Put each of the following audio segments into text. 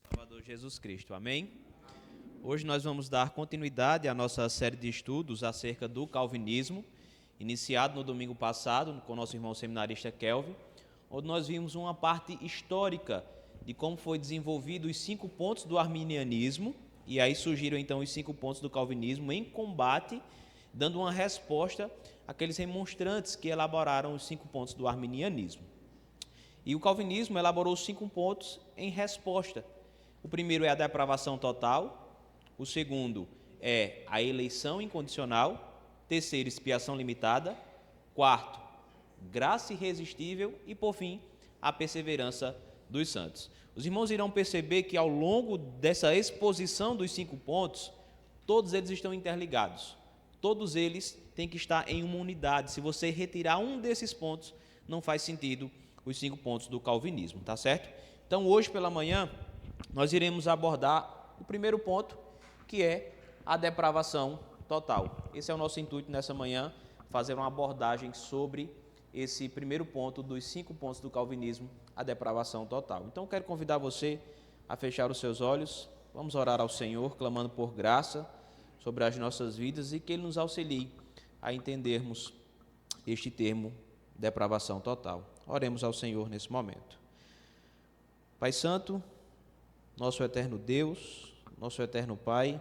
Salvador Jesus Cristo, amém? Hoje nós vamos dar continuidade à nossa série de estudos acerca do calvinismo, iniciado no domingo passado com nosso irmão seminarista Kelvin, onde nós vimos uma parte histórica de como foi desenvolvido os 5 pontos do arminianismo, e aí surgiram então os 5 pontos do calvinismo em combate, dando uma resposta àqueles remonstrantes que elaboraram os 5 pontos do arminianismo. E o calvinismo elaborou os 5 pontos em resposta. O primeiro é a depravação total, o segundo é a eleição incondicional, terceiro, expiação limitada, quarto, graça irresistível e, por fim, a perseverança dos santos. Os irmãos irão perceber que ao longo dessa exposição dos 5 pontos, todos eles estão interligados, todos eles têm que estar em uma unidade. Se você retirar um desses pontos, não faz sentido os 5 pontos do calvinismo, tá certo? Então, hoje pela manhã, nós iremos abordar o primeiro ponto, que é a depravação total. Esse é o nosso intuito nessa manhã, fazer uma abordagem sobre esse primeiro ponto dos 5 pontos do calvinismo, a depravação total. Então, quero convidar você a fechar os seus olhos, vamos orar ao Senhor, clamando por graça sobre as nossas vidas e que Ele nos auxilie a entendermos este termo, depravação total. Oremos ao Senhor nesse momento. Pai Santo, nosso eterno Deus, nosso eterno Pai,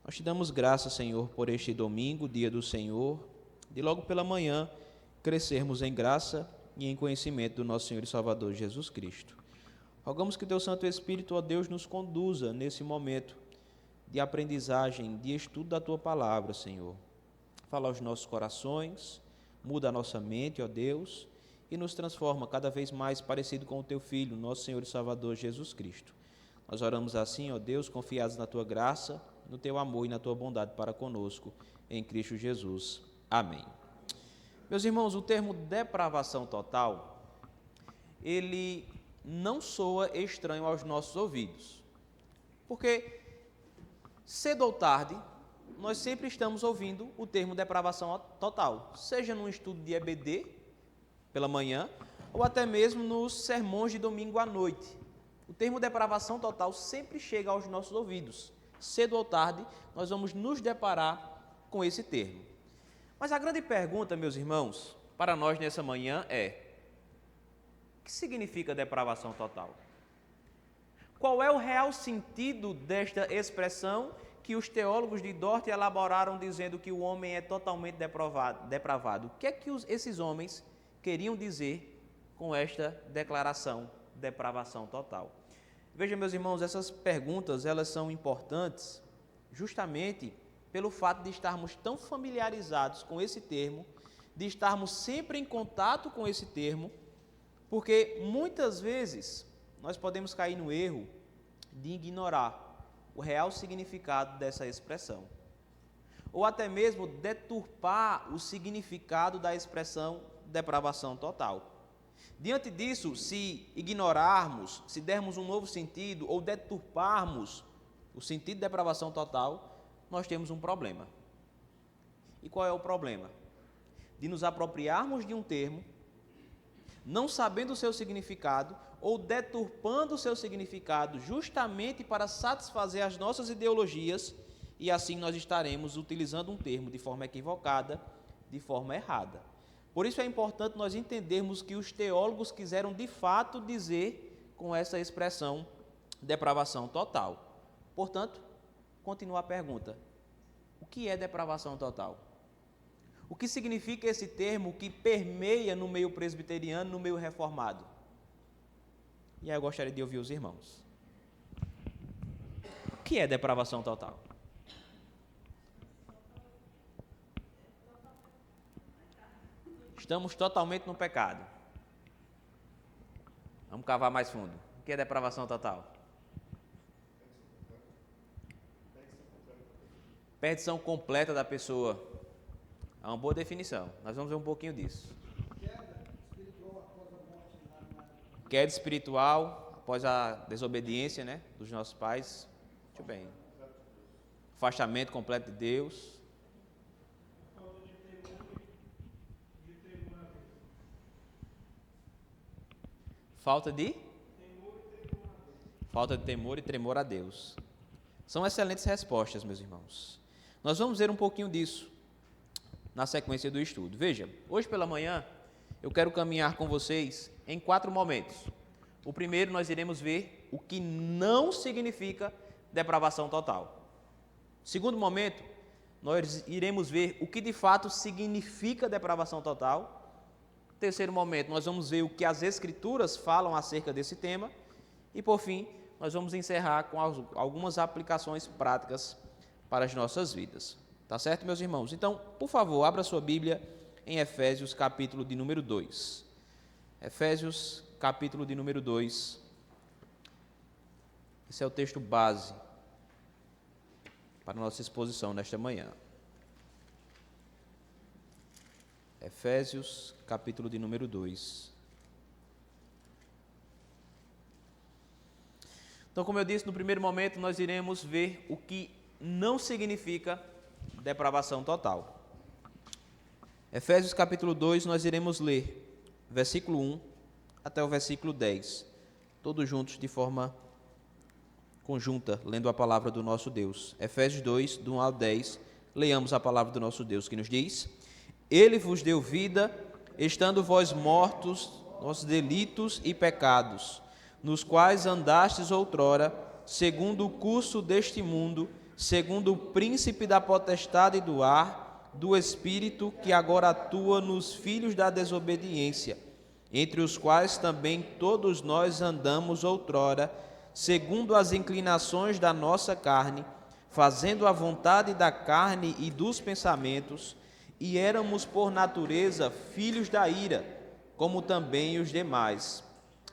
nós te damos graça, Senhor, por este domingo, dia do Senhor, de logo pela manhã crescermos em graça e em conhecimento do nosso Senhor e Salvador Jesus Cristo. Rogamos que teu Santo Espírito, ó Deus, nos conduza nesse momento de aprendizagem, de estudo da tua palavra, Senhor. Fala aos nossos corações, muda a nossa mente, ó Deus, e nos transforma cada vez mais parecido com o teu Filho, nosso Senhor e Salvador Jesus Cristo. Nós oramos assim, ó Deus, confiados na tua graça, no teu amor e na tua bondade para conosco, em Cristo Jesus. Amém. Meus irmãos, o termo depravação total, ele não soa estranho aos nossos ouvidos, porque cedo ou tarde, nós sempre estamos ouvindo o termo depravação total, seja num estudo de EBD, pela manhã, ou até mesmo nos sermões de domingo à noite. O termo depravação total sempre chega aos nossos ouvidos. Cedo ou tarde, nós vamos nos deparar com esse termo. Mas a grande pergunta, meus irmãos, para nós nessa manhã é: o que significa depravação total? Qual é o real sentido desta expressão que os teólogos de Dort elaboraram dizendo que o homem é totalmente depravado? O que é que esses homens queriam dizer com esta declaração, depravação total? Veja, meus irmãos, essas perguntas, elas são importantes justamente pelo fato de estarmos tão familiarizados com esse termo, de estarmos sempre em contato com esse termo, porque muitas vezes nós podemos cair no erro de ignorar o real significado dessa expressão, ou até mesmo deturpar o significado da expressão depravação total. Diante disso, se ignorarmos, se dermos um novo sentido ou deturparmos o sentido de depravação total, nós temos um problema. E qual é o problema? De nos apropriarmos de um termo, não sabendo o seu significado ou deturpando o seu significado justamente para satisfazer as nossas ideologias, e assim nós estaremos utilizando um termo de forma equivocada, de forma errada. Por isso é importante nós entendermos o que os teólogos quiseram de fato dizer com essa expressão depravação total. Portanto, continua a pergunta: o que é depravação total? O que significa esse termo que permeia no meio presbiteriano, no meio reformado? E aí eu gostaria de ouvir os irmãos. O que é depravação total? Estamos totalmente no pecado. Vamos cavar mais fundo. O que é depravação total? Perdição completa da pessoa. É uma boa definição. Nós vamos ver um pouquinho disso. Queda espiritual após a desobediência, né, dos nossos pais. Muito bem. Afastamento completo de Deus. Falta de temor e tremor a Deus. São excelentes respostas, meus irmãos. Nós vamos ver um pouquinho disso na sequência do estudo. Veja, hoje pela manhã eu quero caminhar com vocês em 4 momentos. O primeiro, nós iremos ver o que não significa depravação total. Segundo momento, nós iremos ver o que de fato significa depravação total. Terceiro momento, nós vamos ver o que as Escrituras falam acerca desse tema. E por fim, nós vamos encerrar com algumas aplicações práticas para as nossas vidas. Tá certo, meus irmãos? Então, por favor, abra sua Bíblia em Efésios, capítulo de número 2. Efésios, capítulo de número 2. Esse é o texto base para a nossa exposição nesta manhã. Efésios, capítulo de número 2. Então, como eu disse, no primeiro momento nós iremos ver o que não significa depravação total. Efésios, capítulo 2, nós iremos ler versículo 1 até o versículo 10, todos juntos de forma conjunta, lendo a palavra do nosso Deus. Efésios 2, do 1 ao 10, leiamos a palavra do nosso Deus, que nos diz: Ele vos deu vida, estando vós mortos nos delitos e pecados, nos quais andastes outrora, segundo o curso deste mundo, segundo o príncipe da potestade do ar, do espírito que agora atua nos filhos da desobediência, entre os quais também todos nós andamos outrora, segundo as inclinações da nossa carne, fazendo a vontade da carne e dos pensamentos, e éramos por natureza filhos da ira, como também os demais.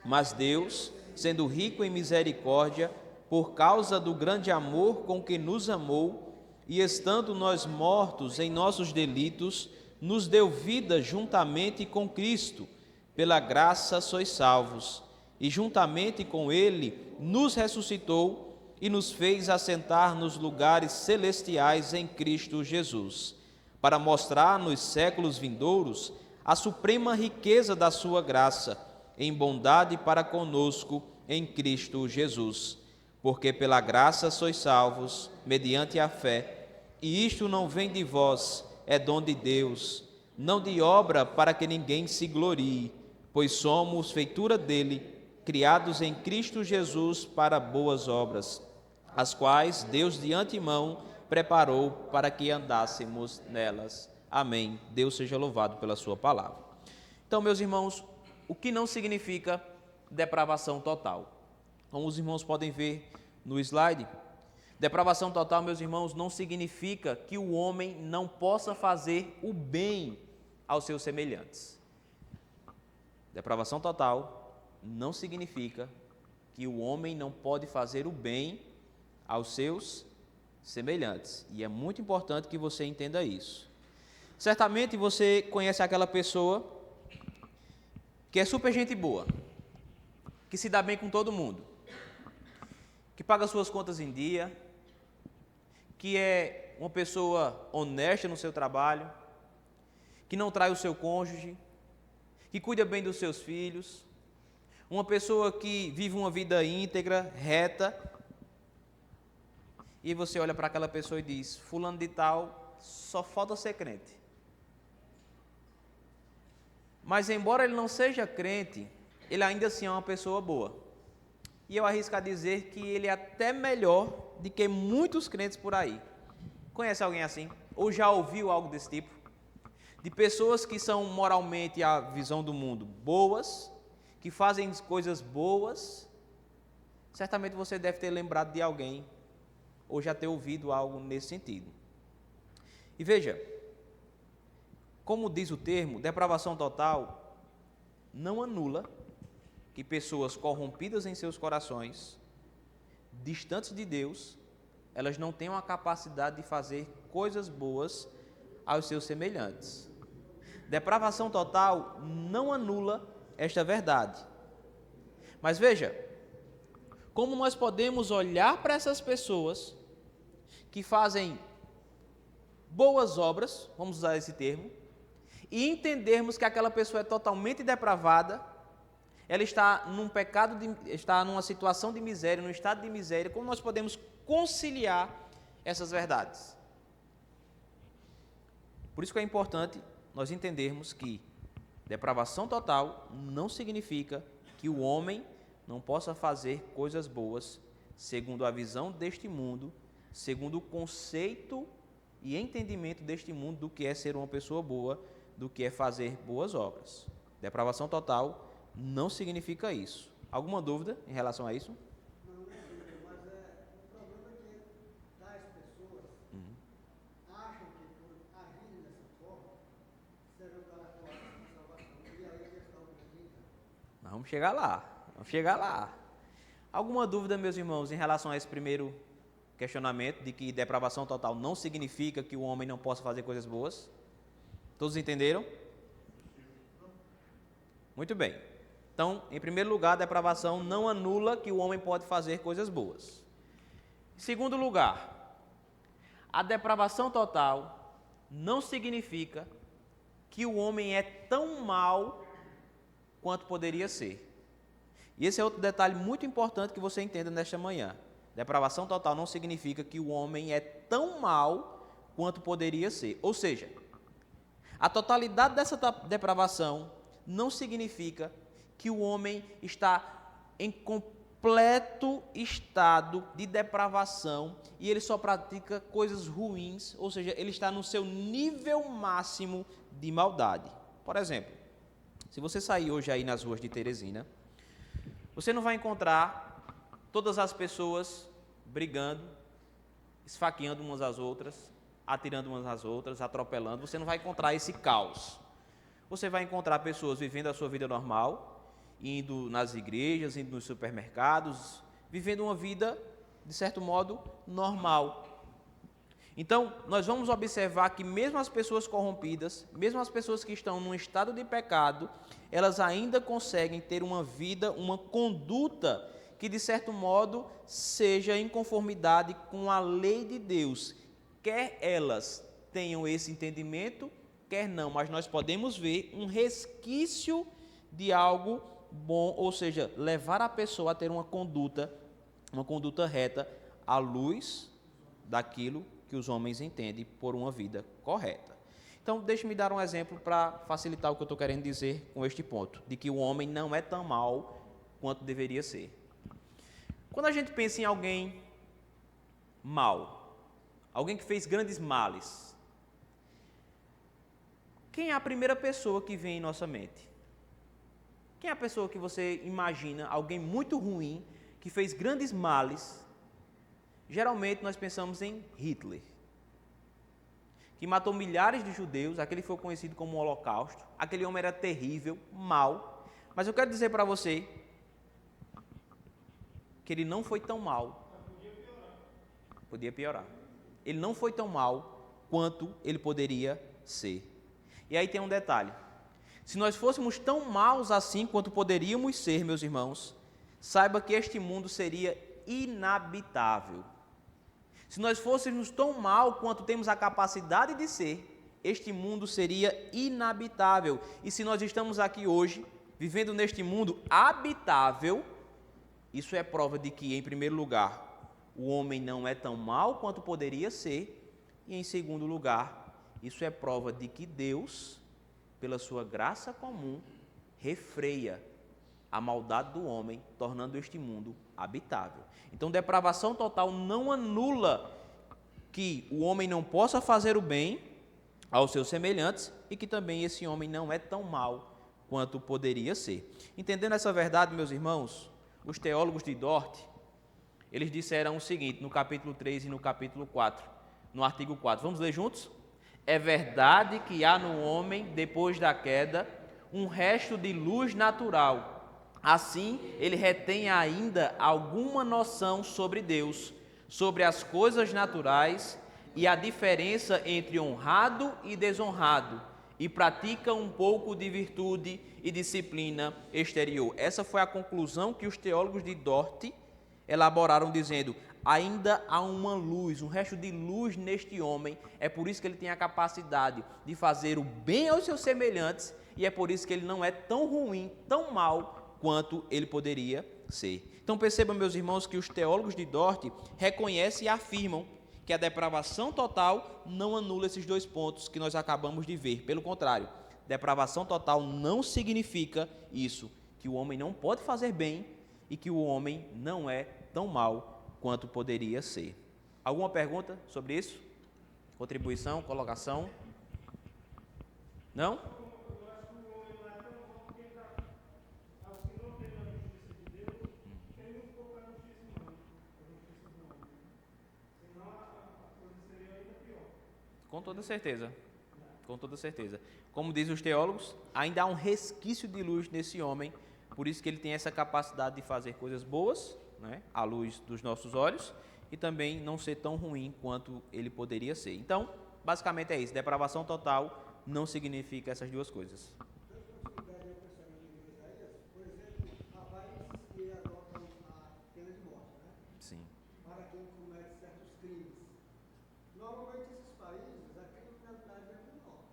Mas Deus, sendo rico em misericórdia, por causa do grande amor com que nos amou, e estando nós mortos em nossos delitos, nos deu vida juntamente com Cristo. Pela graça sois salvos, e juntamente com Ele nos ressuscitou e nos fez assentar nos lugares celestiais em Cristo Jesus, para mostrar nos séculos vindouros a suprema riqueza da sua graça, em bondade para conosco em Cristo Jesus. Porque pela graça sois salvos, mediante a fé, e isto não vem de vós, é dom de Deus, não de obra para que ninguém se glorie, pois somos feitura dele, criados em Cristo Jesus para boas obras, as quais Deus de antemão preparou para que andássemos nelas. Amém. Deus seja louvado pela sua palavra. Então, meus irmãos, o que não significa depravação total? Como os irmãos podem ver no slide, depravação total, meus irmãos, não significa que o homem não possa fazer o bem aos seus semelhantes. Depravação total não significa que o homem não pode fazer o bem aos seus semelhantes. E é muito importante que você entenda isso. Certamente você conhece aquela pessoa que é super gente boa, que se dá bem com todo mundo, que paga suas contas em dia, que é uma pessoa honesta no seu trabalho, que não trai o seu cônjuge, que cuida bem dos seus filhos, uma pessoa que vive uma vida íntegra, reta, e você olha para aquela pessoa e diz: fulano de tal, só falta ser crente. Mas embora ele não seja crente, ele ainda assim é uma pessoa boa. E eu arrisco a dizer que ele é até melhor do que muitos crentes por aí. Conhece alguém assim? Ou já ouviu algo desse tipo? De pessoas que são moralmente, a visão do mundo, boas, que fazem coisas boas. Certamente você deve ter lembrado de alguém, ou já ter ouvido algo nesse sentido. E veja, como diz o termo, depravação total não anula que pessoas corrompidas em seus corações, distantes de Deus, elas não tenham a capacidade de fazer coisas boas aos seus semelhantes. Depravação total não anula esta verdade. Mas veja, como nós podemos olhar para essas pessoas que fazem boas obras, vamos usar esse termo, e entendermos que aquela pessoa é totalmente depravada, ela está num pecado, está numa situação de miséria, num estado de miséria, como nós podemos conciliar essas verdades? Por isso que é importante nós entendermos que depravação total não significa que o homem não possa fazer coisas boas, segundo a visão deste mundo, segundo o conceito e entendimento deste mundo do que é ser uma pessoa boa, do que é fazer boas obras. Depravação total não significa isso. Alguma dúvida em relação a isso? Não, mas o problema é que tais pessoas acham que por agirem dessa forma serão galardoadas com salvação. E aí eles estão perdidos. Vamos chegar lá. Alguma dúvida, meus irmãos, em relação a esse primeiro questionamento de que depravação total não significa que o homem não possa fazer coisas boas? Todos entenderam? Muito bem. Então, em primeiro lugar, a depravação não anula que o homem pode fazer coisas boas. Em segundo lugar, a depravação total não significa que o homem é tão mau quanto poderia ser. E esse é outro detalhe muito importante que você entenda nesta manhã. Depravação total não significa que o homem é tão mau quanto poderia ser. Ou seja, a totalidade dessa depravação não significa que o homem está em completo estado de depravação e ele só pratica coisas ruins, ou seja, ele está no seu nível máximo de maldade. Por exemplo, se você sair hoje aí nas ruas de Teresina, você não vai encontrar todas as pessoas brigando, esfaqueando umas às outras, atirando umas às outras, atropelando. Você não vai encontrar esse caos. Você vai encontrar pessoas vivendo a sua vida normal, indo nas igrejas, indo nos supermercados, vivendo uma vida, de certo modo, normal. Então, nós vamos observar que mesmo as pessoas corrompidas, mesmo as pessoas que estão num estado de pecado, elas ainda conseguem ter uma vida, uma conduta que, de certo modo, seja em conformidade com a lei de Deus. Quer elas tenham esse entendimento, quer não, mas nós podemos ver um resquício de algo bom, ou seja, levar a pessoa a ter uma conduta reta à luz daquilo que os homens entendem por uma vida correta. Então, deixe-me dar um exemplo para facilitar o que eu estou querendo dizer com este ponto, de que o homem não é tão mau quanto deveria ser. Quando a gente pensa em alguém mau, alguém que fez grandes males, quem é a primeira pessoa que vem em nossa mente? Quem é a pessoa que você imagina, alguém muito ruim, que fez grandes males? Geralmente nós pensamos em Hitler, que matou milhares de judeus, aquele foi conhecido como o Holocausto. Aquele homem era terrível, mau, mas eu quero dizer para você que ele não foi tão mau. Podia piorar. Ele não foi tão mau quanto ele poderia ser. E aí tem um detalhe. Se nós fôssemos tão maus assim quanto poderíamos ser, meus irmãos, saiba que este mundo seria inabitável. Se nós fôssemos tão mal quanto temos a capacidade de ser, este mundo seria inabitável. E se nós estamos aqui hoje, vivendo neste mundo habitável, isso é prova de que, em primeiro lugar, o homem não é tão mal quanto poderia ser, e em segundo lugar, isso é prova de que Deus, pela sua graça comum, refreia a maldade do homem, tornando este mundo habitável. Então, depravação total não anula que o homem não possa fazer o bem aos seus semelhantes e que também esse homem não é tão mau quanto poderia ser. Entendendo essa verdade, meus irmãos, os teólogos de Dort, eles disseram o seguinte, no capítulo 3 e no capítulo 4, no artigo 4. Vamos ler juntos? É verdade que há no homem, depois da queda, um resto de luz natural. Assim, ele retém ainda alguma noção sobre Deus, sobre as coisas naturais e a diferença entre honrado e desonrado, e pratica um pouco de virtude e disciplina exterior. Essa foi a conclusão que os teólogos de Dort elaboraram, dizendo: ainda há uma luz, um resto de luz neste homem, é por isso que ele tem a capacidade de fazer o bem aos seus semelhantes, e é por isso que ele não é tão ruim, tão mau, quanto ele poderia ser. Então percebam, meus irmãos, que os teólogos de Dort reconhecem e afirmam que a depravação total não anula esses dois pontos que nós acabamos de ver. Pelo contrário, depravação total não significa isso, que o homem não pode fazer bem e que o homem não é tão mau quanto poderia ser. Alguma pergunta sobre isso? Contribuição, colocação? Não? Com toda certeza, com toda certeza. Como dizem os teólogos, ainda há um resquício de luz nesse homem, por isso que ele tem essa capacidade de fazer coisas boas, né, à luz dos nossos olhos, e também não ser tão ruim quanto ele poderia ser. Então, basicamente é isso, depravação total não significa essas duas coisas. Por exemplo, há países que adotam a pena de morte, né? Sim. Para quem comete certos crimes. Normalmente, esses países, a criminalidade é menor,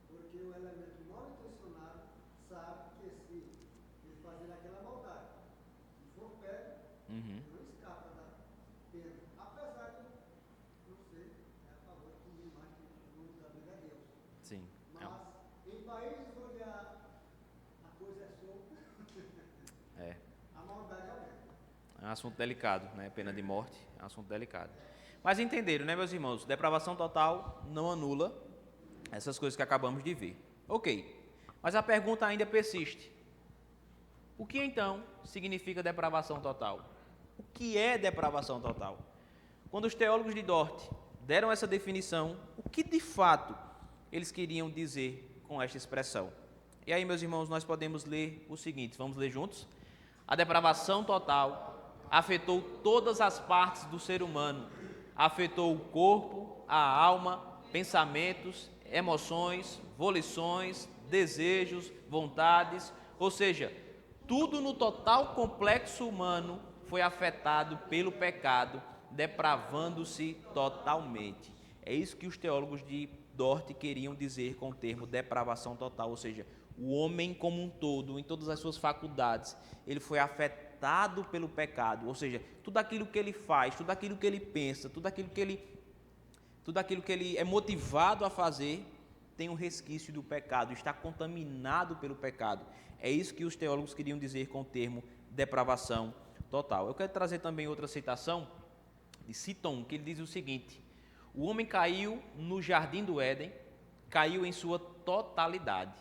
porque o elemento mal intencionado sabe que se ele fazer aquela maldade, se for pego, não escapa da pena. Apesar de não ser a favor de mais que o da vida de Deus. Sim. Mas em países onde a coisa é solta, a maldade aumenta. É um assunto delicado, né? Pena de morte é um assunto delicado. Mas entenderam, né, meus irmãos? Depravação total não anula essas coisas que acabamos de ver. Ok, mas a pergunta ainda persiste. O que então significa depravação total? O que é depravação total? Quando os teólogos de Dort deram essa definição, o que de fato eles queriam dizer com esta expressão? E aí, meus irmãos, nós podemos ler o seguinte, vamos ler juntos? A depravação total afetou todas as partes do ser humano, afetou o corpo, a alma, pensamentos, emoções, volições, desejos, vontades, ou seja, tudo no total complexo humano foi afetado pelo pecado, depravando-se totalmente. É isso que os teólogos de Dort queriam dizer com o termo depravação total, ou seja, o homem como um todo, em todas as suas faculdades, ele foi afetado pelo pecado, ou seja, tudo aquilo que ele faz, tudo aquilo que ele pensa, tudo aquilo que ele é motivado a fazer, tem um resquício do pecado, está contaminado pelo pecado. É isso que os teólogos queriam dizer com o termo depravação total. Eu quero trazer também outra citação de Siton, que ele diz o seguinte: o homem caiu no jardim do Éden, caiu em sua totalidade.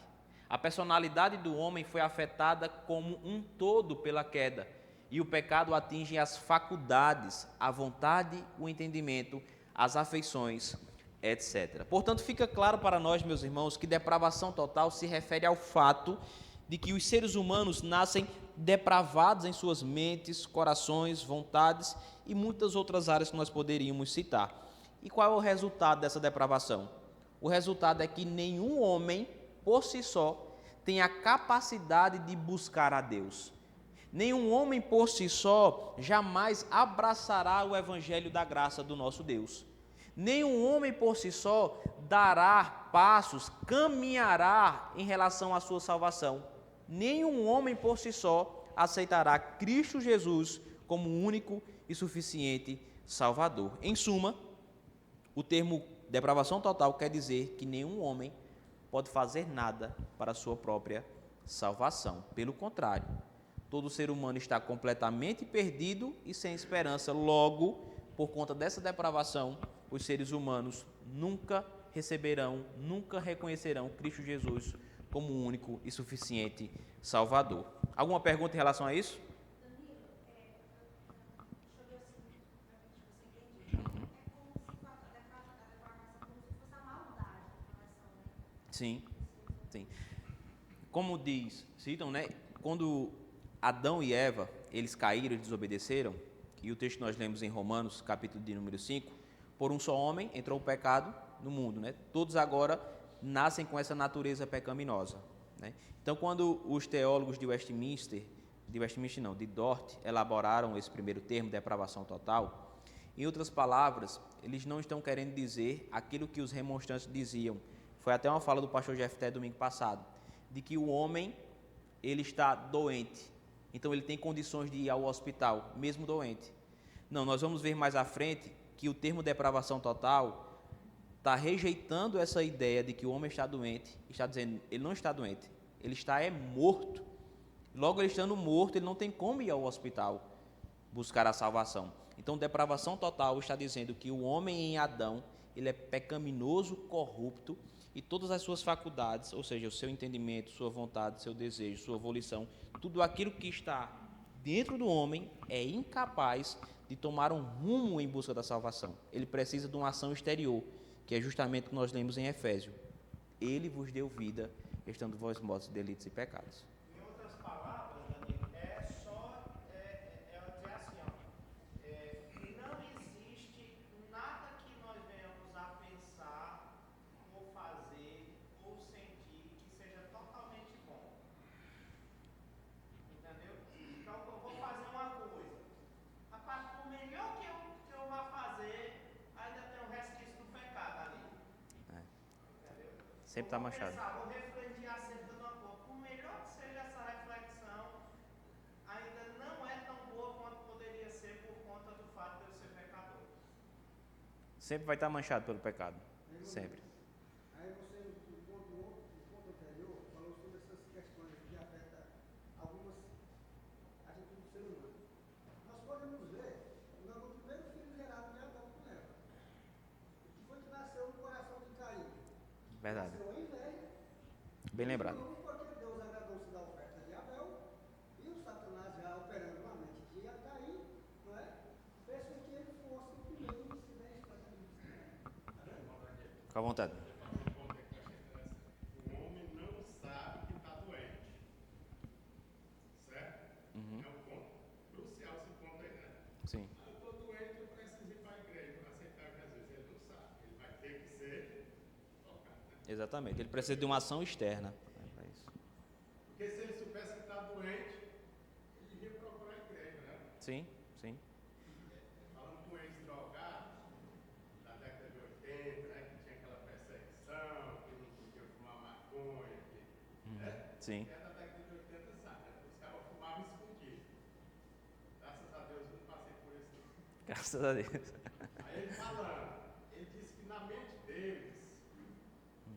A personalidade do homem foi afetada como um todo pela queda, e o pecado atinge as faculdades, a vontade, o entendimento, as afeições, etc. Portanto, fica claro para nós, meus irmãos, que depravação total se refere ao fato de que os seres humanos nascem depravados em suas mentes, corações, vontades e muitas outras áreas que nós poderíamos citar. E qual é o resultado dessa depravação? O resultado é que nenhum homem, por si só, tem a capacidade de buscar a Deus. Nenhum homem, por si só, jamais abraçará o evangelho da graça do nosso Deus. Nenhum homem, por si só, dará passos, caminhará em relação à sua salvação. Nenhum homem, por si só, aceitará Cristo Jesus como único e suficiente Salvador. Em suma, o termo depravação total quer dizer que nenhum homem pode fazer nada para a sua própria salvação. Pelo contrário, todo ser humano está completamente perdido e sem esperança. Logo, por conta dessa depravação, os seres humanos nunca receberão, nunca reconhecerão Cristo Jesus como o único e suficiente Salvador. Alguma pergunta em relação a isso? Sim, sim. Como citam, né? Quando Adão e Eva, eles caíram e desobedeceram, e o texto nós lemos em Romanos, capítulo de número 5, por um só homem entrou o pecado no mundo, né? Todos agora nascem com essa natureza pecaminosa, né? Então, quando os teólogos de Dort, elaboraram esse primeiro termo, depravação total, em outras palavras, eles não estão querendo dizer aquilo que os remonstrantes diziam. Foi até uma fala do pastor Jefté domingo passado, de que o homem, ele está doente, então ele tem condições de ir ao hospital, mesmo doente. Não, nós vamos ver mais à frente que o termo depravação total está rejeitando essa ideia de que o homem está doente, está dizendo, ele não está doente, ele está morto. Logo, ele estando morto, ele não tem como ir ao hospital buscar a salvação. Então, depravação total está dizendo que o homem em Adão, ele é pecaminoso, corrupto, e todas as suas faculdades, ou seja, o seu entendimento, sua vontade, seu desejo, sua volição, tudo aquilo que está dentro do homem é incapaz de tomar um rumo em busca da salvação. Ele precisa de uma ação exterior, que é justamente o que nós lemos em Efésios. Ele vos deu vida, estando vós mortos de delitos e pecados. Em outras palavras, Danilo, não existe nada que nós venhamos a pensar, ou fazer, ou sentir que seja totalmente bom. Entendeu? Então, eu vou fazer uma coisa. Rapaz, por melhor que eu vá fazer, ainda tem um resquício do pecado ali. Entendeu? Sempre está manchado. Vou refletir acerca de uma coisa. Por melhor que seja essa reflexão, ainda não é tão boa quanto poderia ser por conta do fato de eu ser pecador. Sempre vai estar manchado pelo pecado. Sempre. Aí você, no ponto anterior, falou sobre essas questões que afetam algumas atitudes do ser humano. Nós podemos ver no primeiro filho gerado de Adão com Eva, que foi que nasceu no coração de Caim. Verdade. Nasceu a inveja. Bem lembrado. Porque Deus agradou-se da oferta de Abel, e o Satanás já operando na mente de Caim, não é? Fez com que ele fosse o primeiro incidente para aquele incidente. Está vendo? Fica à vontade. O homem não sabe que está doente. Certo? É um ponto crucial esse ponto aí, né? Sim. Eu estou doente, eu preciso ir para a igreja para aceitar Jesus. Ele não sabe. Ele vai ter que ser tocado. Né? Exatamente. Ele precisa de uma ação externa para isso. Porque se ele soubesse que está doente, ele iria procurar a igreja, né? Sim, sim. Falando com ex-drogado, na década de 80, né? Que tinha aquela perseguição, que não podia fumar maconha, né? Sim. Quem é da década de 80 sabe, né? Os caras fumavam escondido. Graças a Deus eu não passei por isso. Graças a Deus. Aí ele falando, ele disse que na mente deles,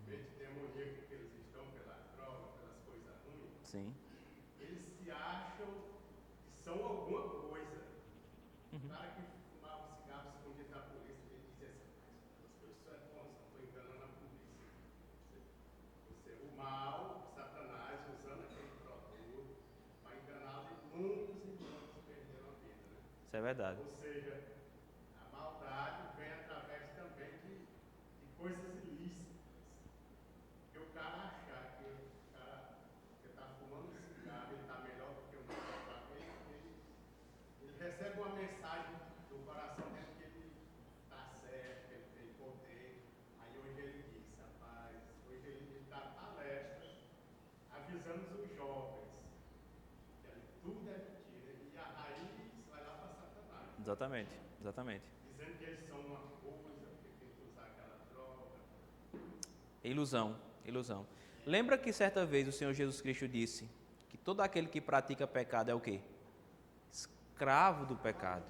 mente demoníaca que eles estão pela droga, pelas coisas ruins, Sim. eles se acham que são alguma coisa. O cara que fumava cigarro escondido da polícia, ele dizia assim, mas as pessoas é bom, só estou enganando a polícia. O mal, Satanás, usando aquele produto para enganar muitos irmãos que perderam a vida, né? Isso é verdade. Ou seja, a maldade vem através também de coisas ilícitas. Que o cara achar que o cara que está fumando cigarro, ele está melhor do que o outro, ele recebe uma mensagem do coração dele que ele está certo, que ele tem poder. Aí hoje ele diz, rapaz, hoje ele dá palestra avisando os jovens que ali tudo é mentira e a raiz vai lá para Satanás. Exatamente. Exatamente. Dizendo que eles são uma coisa, que tem que usar aquela droga. Ilusão. Ilusão. Lembra que certa vez o Senhor Jesus Cristo disse que todo aquele que pratica pecado é o quê? Escravo do pecado.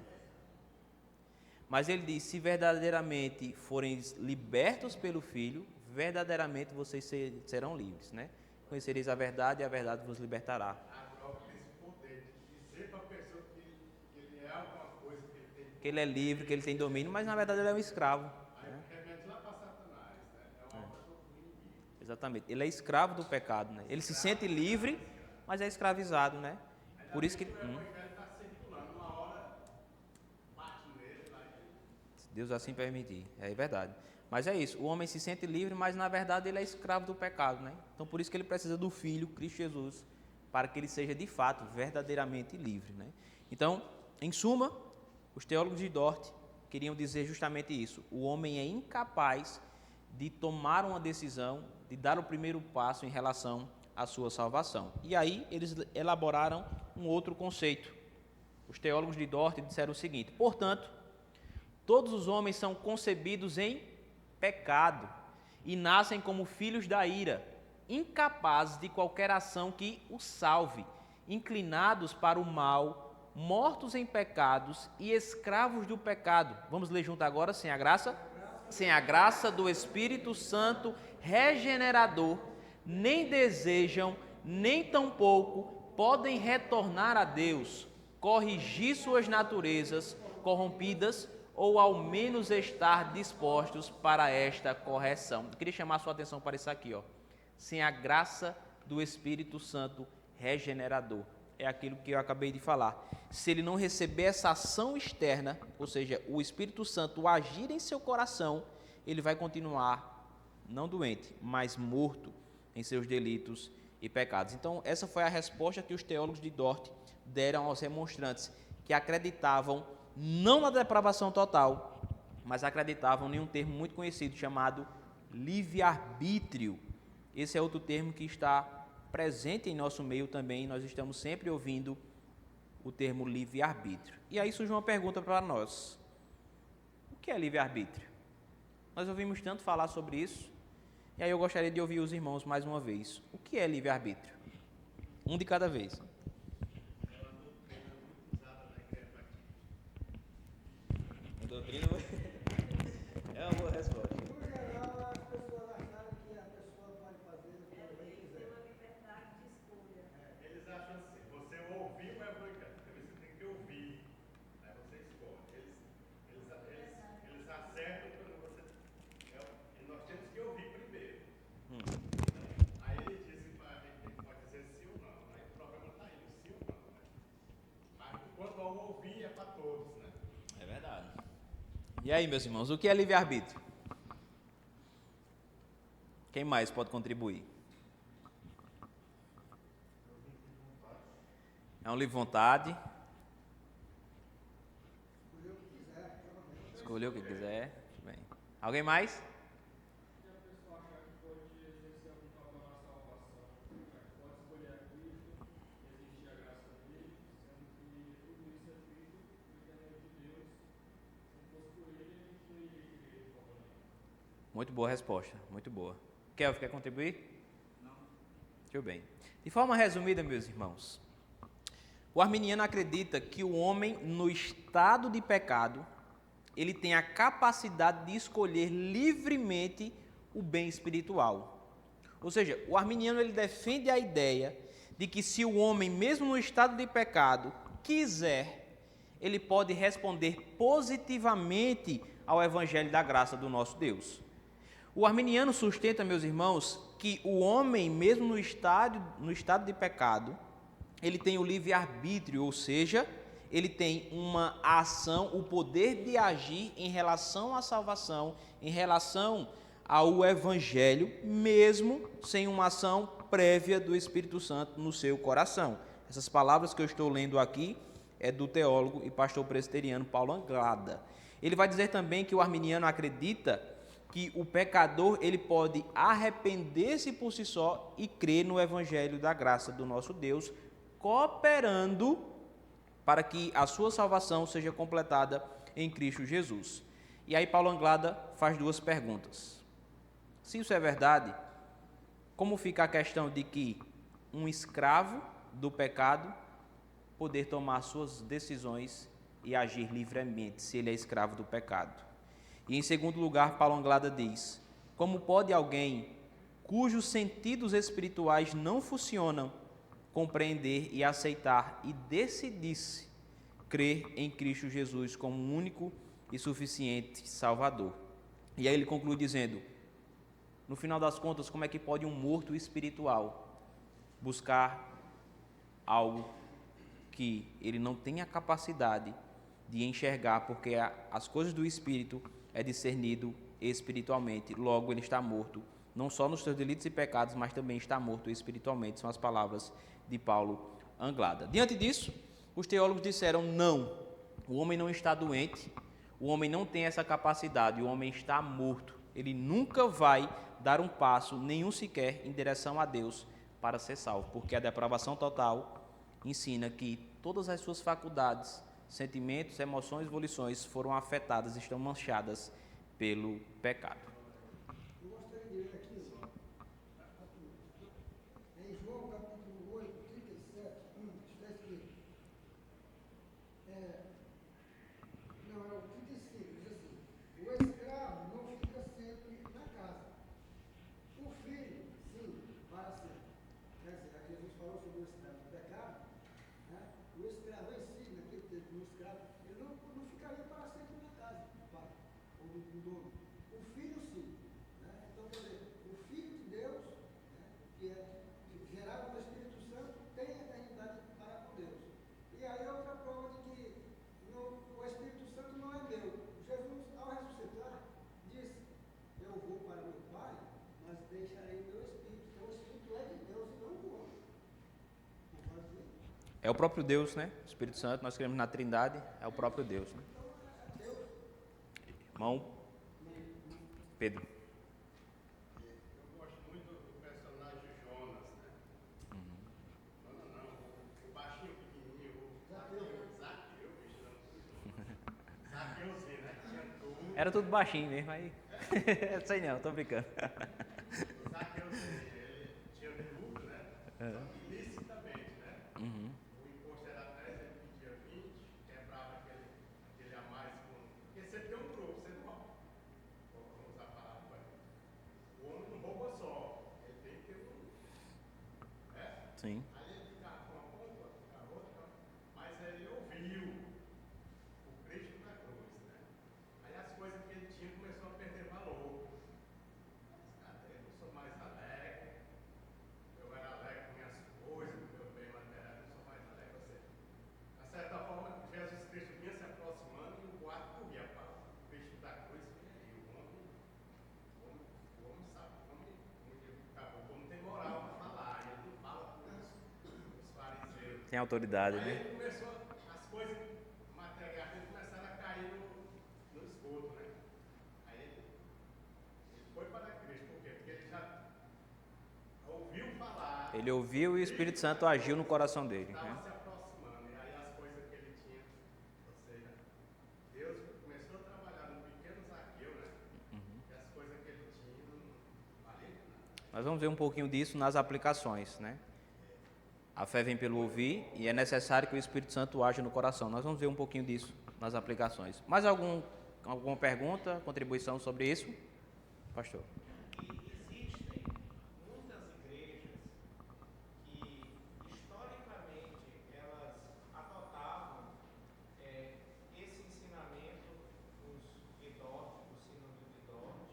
Mas ele diz, se verdadeiramente forem libertos pelo Filho, verdadeiramente vocês serão livres, né? Conhecereis a verdade e a verdade vos libertará. A droga tem esse poder de dizer para a pessoa que ele é alguma coisa, que ele tem Que ele é livre, que ele tem domínio, mas na verdade ele é um escravo. aí remete lá para Satanás, né? É uma obra do inimigo. Exatamente. Ele é escravo do pecado, né? Ele se sente livre, mas é escravizado, né? Por isso que... O evangelho está circulando, uma hora bate nele, lá Se Deus assim permitir, é verdade. Mas é isso, o homem se sente livre, mas na verdade ele é escravo do pecado, né? Então por isso que ele precisa do Filho, Cristo Jesus, para que ele seja de fato, verdadeiramente livre, né? Então, em suma, os teólogos de Dort queriam dizer justamente isso. O homem é incapaz de tomar uma decisão, de dar o primeiro passo em relação à sua salvação. E aí eles elaboraram um outro conceito. Os teólogos de Dort disseram o seguinte: portanto, todos os homens são concebidos em pecado e nascem como filhos da ira, incapazes de qualquer ação que os salve inclinados para o mal, mortos em pecados e escravos do pecado. Vamos ler junto agora, sem a graça? Sem a graça do Espírito Santo regenerador, nem desejam, nem tampouco podem retornar a Deus, corrigir suas naturezas corrompidas ou ao menos estar dispostos para esta correção. Eu queria chamar a sua atenção para isso aqui, ó. Sem a graça do Espírito Santo regenerador. É aquilo que eu acabei de falar. Se ele não receber essa ação externa, ou seja, o Espírito Santo agir em seu coração, ele vai continuar não doente, mas morto em seus delitos e pecados. Então, essa foi a resposta que os teólogos de Dort deram aos remonstrantes, que acreditavam não na depravação total, mas acreditavam em um termo muito conhecido chamado livre-arbítrio. Esse é outro termo que está presente em nosso meio também, nós estamos sempre ouvindo o termo livre-arbítrio. E aí surge uma pergunta para nós: o que é livre-arbítrio? Nós ouvimos tanto falar sobre isso, e aí eu gostaria de ouvir os irmãos mais uma vez. O que é livre-arbítrio? Um de cada vez. A doutrina é uma boa resposta. No geral, as pessoas acharam que a pessoa pode fazer o que ela quiser. Eles acham assim, você ouviu o evangelho, você tem que ouvir, aí você escolhe. Eles acertam quando você. E nós temos que ouvir primeiro. Aí ele diz para a gente que pode dizer sim ou não. Aí o problema está aí, sim ou não. Mas quando ao ouvir é para todos, né? É verdade. E aí, meus irmãos, o que é livre-arbítrio? Quem mais pode contribuir? É um livre-vontade. Escolher o que quiser. Bem. Alguém mais? Muito boa resposta, muito boa. Kelvin, quer contribuir? Não. Muito bem. De forma resumida, meus irmãos, o arminiano acredita que o homem, no estado de pecado, ele tem a capacidade de escolher livremente o bem espiritual. Ou seja, o arminiano ele defende a ideia de que se o homem, mesmo no estado de pecado, quiser, ele pode responder positivamente ao evangelho da graça do nosso Deus. O arminiano sustenta, meus irmãos, que o homem, mesmo no estado de pecado, ele tem o livre-arbítrio, ou seja, ele tem uma ação, o poder de agir em relação à salvação, em relação ao evangelho, mesmo sem uma ação prévia do Espírito Santo no seu coração. Essas palavras que eu estou lendo aqui é do teólogo e pastor presbiteriano Paulo Anglada. Ele vai dizer também que o arminiano acredita que o pecador ele pode arrepender-se por si só e crer no evangelho da graça do nosso Deus, cooperando para que a sua salvação seja completada em Cristo Jesus. E aí Paulo Anglada faz duas perguntas. Se isso é verdade, como fica a questão de que um escravo do pecado poder tomar suas decisões e agir livremente, se ele é escravo do pecado? E em segundo lugar, Paulo Anglada diz: como pode alguém cujos sentidos espirituais não funcionam compreender e aceitar e decidir-se crer em Cristo Jesus como único e suficiente Salvador? E aí ele conclui dizendo: no final das contas, como é que pode um morto espiritual buscar algo que ele não tem a capacidade de enxergar, porque as coisas do Espírito é discernido espiritualmente, logo ele está morto, não só nos seus delitos e pecados, mas também está morto espiritualmente, são as palavras de Paulo Anglada. Diante disso, os teólogos disseram: não, o homem não está doente, o homem não tem essa capacidade, o homem está morto, ele nunca vai dar um passo, nenhum sequer, em direção a Deus para ser salvo, porque a depravação total ensina que todas as suas faculdades, sentimentos, emoções, volições foram afetadas, estão manchadas pelo pecado. Eu gostaria de ler aqui, em João capítulo 8, 37, É o próprio Deus, né? O Espírito Santo, nós cremos na Trindade, é o próprio Deus, né? Irmão Pedro. Eu gosto muito do personagem Jonas, né? Não, o baixinho pequenininho, o Zaqueu, bicho, não. Zaqueuzinho, né? Tinha tudo. Era tudo baixinho mesmo, aí. Sei não, tô brincando. O Zaqueuzinho, ele tinha tudo, né? Só que ilicitamente, né? O imposto era 10, ele pedia 20, quebrava aquele a mais com. Porque você tem um grupo, você não. Vamos usar a palavra. O homem não rouba só, ele tem que ter um. Né? Sim. Aí ele ficava com uma ponta, ficava outra, mas ele ouviu o Cristo na cruz, né? Aí as coisas que ele tinha começou a perder valor. Cadê? Eu não sou mais alegre. Eu era alegre com minhas coisas, com meu bem material, eu não sou mais alegre. Você, de certa forma, Jesus Cristo vinha se aproximando e o guarda corria para o Cristo da cruz. E aí, o homem sabe, o homem tem moral para falar, ele não fala com os fariseus. Tem autoridade, Aí né? ele começou, as coisas materiais dele começaram a cair no esgoto, né? Aí ele foi para Cristo, por quê? Porque ele já ouviu falar, Ele ouviu e o Espírito Santo agiu no coração dele, estava né? se aproximando, e aí as coisas que ele tinha, ou seja, Deus começou a trabalhar no pequeno Zaqueu, né? E as coisas que ele tinha não valiam nada. Nós vamos ver um pouquinho disso nas aplicações, né? A fé vem pelo ouvir e é necessário que o Espírito Santo haja no coração. Nós vamos ver um pouquinho disso nas aplicações. Mais alguma pergunta, contribuição sobre isso? Pastor. E existem muitas igrejas que, historicamente, elas adotavam esse ensinamento dos Vidort, do Sínodo de Vidort,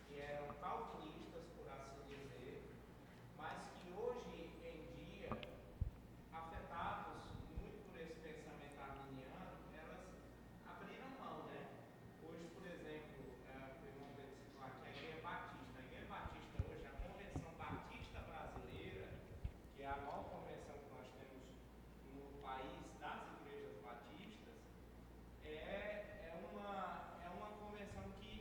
que eram calvinistas, por assim dizer, mas que hoje em dia, afetados muito por esse pensamento arminiano, elas abriram mão, né? Hoje, por exemplo, vamos ver situar aqui a Igreja Batista. A Igreja Batista hoje, a Convenção Batista Brasileira, que é a maior convenção que nós temos no país das igrejas batistas, é uma convenção que,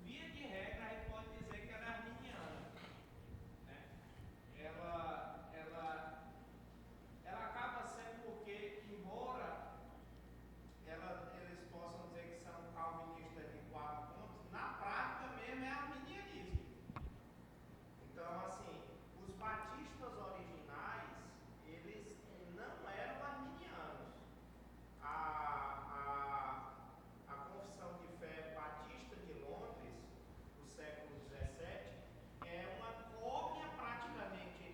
via de regra, a gente pode dizer que ela é arminiana, né? Ela acaba sendo porque, embora eles possam dizer que são calvinistas de 4 pontos, na prática mesmo é arminianismo. Então, assim, os batistas originais, eles não eram arminianos. A Confissão de Fé Batista de Londres, do século XVII, é uma cópia praticamente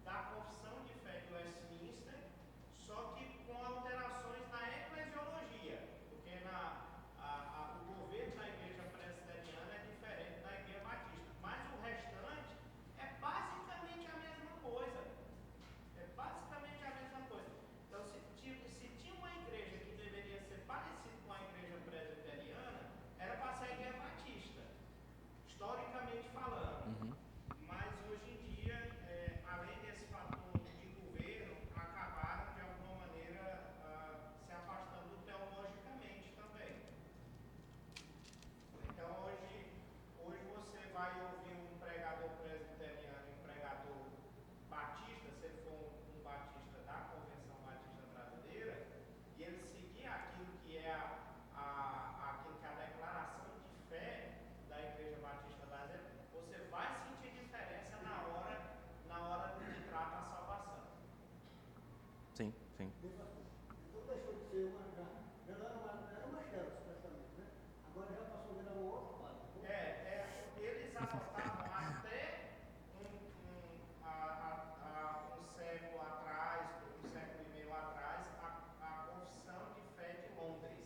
da Confissão de Fé de Westminster, só que com alterações na eclesiologia, porque o governo da igreja presbiteriana é diferente da igreja batista, mas o restante é basicamente a mesma coisa. É basicamente a mesma coisa. Então, se tinha uma igreja que deveria ser parecida com a igreja presbiteriana, era para ser a igreja batista, historicamente falando. Mas hoje em dia, além desse fator de governo, acabaram de alguma maneira se afastando teologicamente também. Então hoje você vai ouvir um pregador presbiteriano e um pregador batista, se ele for um batista da Convenção Batista Brasileira, e ele seguir aquilo que é aquilo que é a declaração de fé da Igreja Batista Brasileira, você vai sentir diferença na hora que trata a salvação. Sim, sim. Então deixou de ser uma era uma chelas, praticamente, né? Agora já passou a virar uma outra parte. Eles adotavam até um século atrás, um século e meio atrás, a Confissão de Fé de Londres,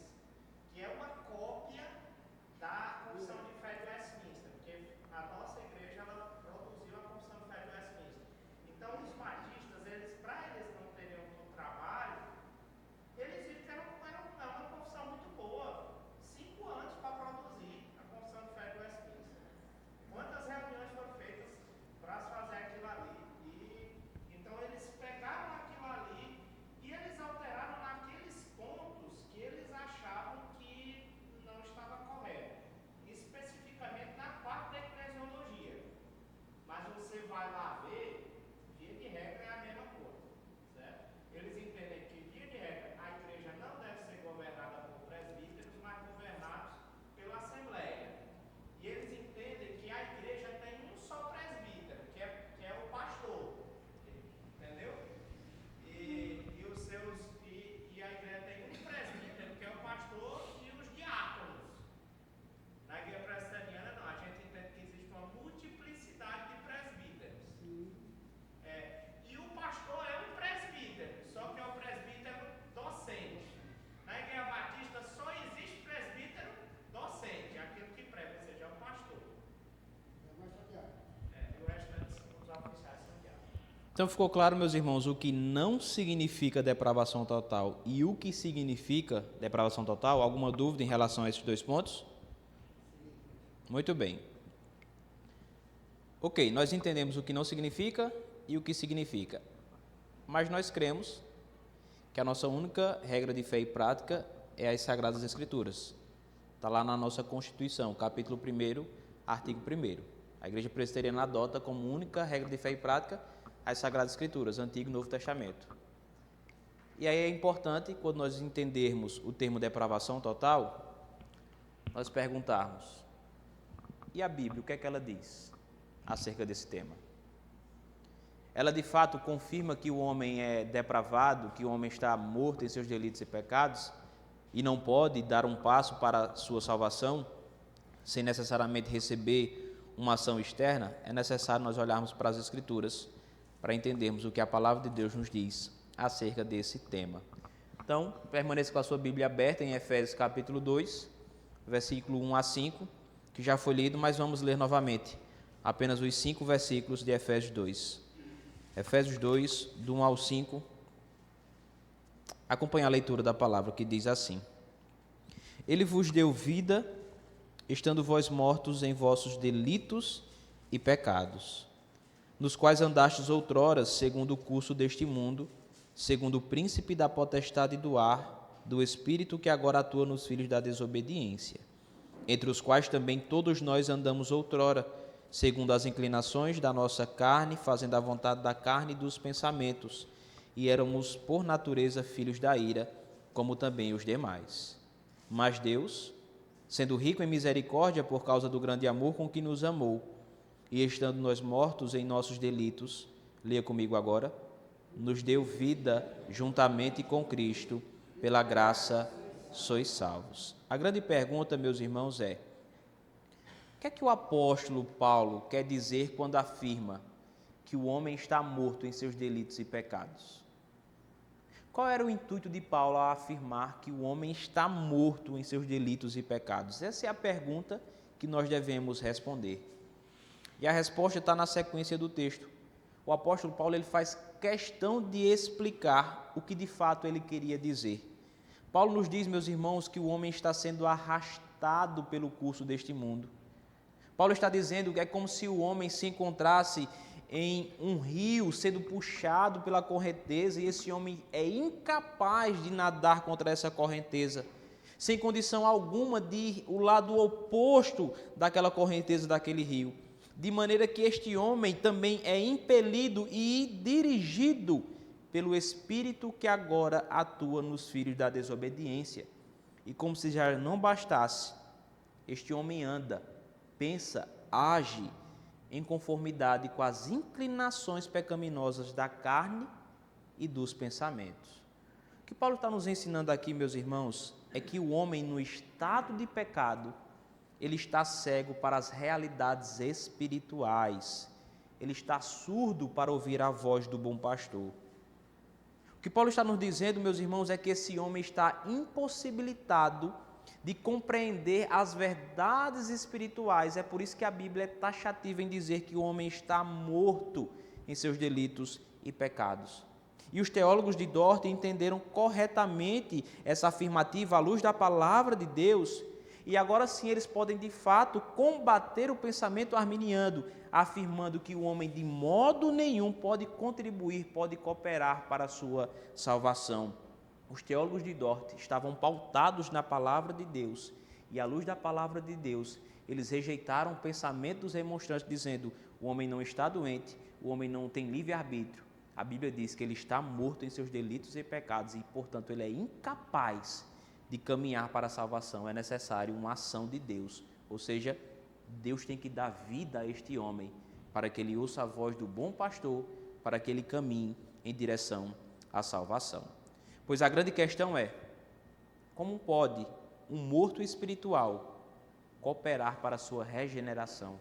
que é uma cópia da Confissão de Fé de Westminster, porque a nossa igreja ela produziu a Confissão de Fé de Westminster. Então, os batistas, para eles não terem outro trabalho, eles viram que era uma confissão muito boa. 5 anos para produzir a Confissão de Fé de Westminster. Quantas reuniões Então ficou claro, meus irmãos, o que não significa depravação total e o que significa depravação total? Alguma dúvida em relação a esses dois pontos? Muito bem. Ok, nós entendemos o que não significa e o que significa. Mas nós cremos que a nossa única regra de fé e prática é as Sagradas Escrituras. Está lá na nossa Constituição, capítulo 1º, artigo 1º. A Igreja Presbiteriana adota como única regra de fé e prática as Sagradas Escrituras, Antigo e Novo Testamento. E aí é importante, quando nós entendermos o termo depravação total, nós perguntarmos, e a Bíblia, o que é que ela diz acerca desse tema? Ela de fato confirma que o homem é depravado, que o homem está morto em seus delitos e pecados e não pode dar um passo para a sua salvação sem necessariamente receber uma ação externa? É necessário nós olharmos para as Escrituras para entendermos o que a palavra de Deus nos diz acerca desse tema. Então, permaneça com a sua Bíblia aberta em Efésios capítulo 2, versículo 1 a 5, que já foi lido, mas vamos ler novamente apenas os 5 versículos de Efésios 2. Efésios 2, do 1 ao 5, acompanhe a leitura da palavra, que diz assim: Ele vos deu vida, estando vós mortos em vossos delitos e pecados, nos quais andastes outrora, segundo o curso deste mundo, segundo o príncipe da potestade do ar, do espírito que agora atua nos filhos da desobediência, entre os quais também todos nós andamos outrora, segundo as inclinações da nossa carne, fazendo a vontade da carne e dos pensamentos, e éramos por natureza filhos da ira, como também os demais. Mas Deus, sendo rico em misericórdia por causa do grande amor com que nos amou, e estando nós mortos em nossos delitos, leia comigo agora, nos deu vida juntamente com Cristo, pela graça sois salvos. A grande pergunta, meus irmãos, é: o que é que o apóstolo Paulo quer dizer quando afirma que o homem está morto em seus delitos e pecados? Qual era o intuito de Paulo ao afirmar que o homem está morto em seus delitos e pecados? Essa é a pergunta que nós devemos responder. E a resposta está na sequência do texto. O apóstolo Paulo ele faz questão de explicar o que de fato ele queria dizer. Paulo nos diz, meus irmãos, que o homem está sendo arrastado pelo curso deste mundo. Paulo está dizendo que é como se o homem se encontrasse em um rio sendo puxado pela correnteza e esse homem é incapaz de nadar contra essa correnteza, sem condição alguma de ir o lado oposto daquela correnteza daquele rio. De maneira que este homem também é impelido e dirigido pelo Espírito que agora atua nos filhos da desobediência. E como se já não bastasse, este homem anda, pensa, age em conformidade com as inclinações pecaminosas da carne e dos pensamentos. O que Paulo está nos ensinando aqui, meus irmãos, é que o homem no estado de pecado, ele está cego para as realidades espirituais. Ele está surdo para ouvir a voz do bom pastor. O que Paulo está nos dizendo, meus irmãos, é que esse homem está impossibilitado de compreender as verdades espirituais. É por isso que a Bíblia é taxativa em dizer que o homem está morto em seus delitos e pecados. E os teólogos de Dort entenderam corretamente essa afirmativa à luz da palavra de Deus. E agora sim eles podem de fato combater o pensamento arminiano, afirmando que o homem de modo nenhum pode contribuir, pode cooperar para a sua salvação. Os teólogos de Dort estavam pautados na palavra de Deus, e à luz da palavra de Deus, eles rejeitaram o pensamento dos remonstrantes, dizendo: o homem não está doente, o homem não tem livre-arbítrio. A Bíblia diz que ele está morto em seus delitos e pecados, e portanto ele é incapaz de caminhar para a salvação. É necessário uma ação de Deus, ou seja, Deus tem que dar vida a este homem, para que ele ouça a voz do bom pastor, para que ele caminhe em direção à salvação. Pois a grande questão é: como pode um morto espiritual cooperar para a sua regeneração?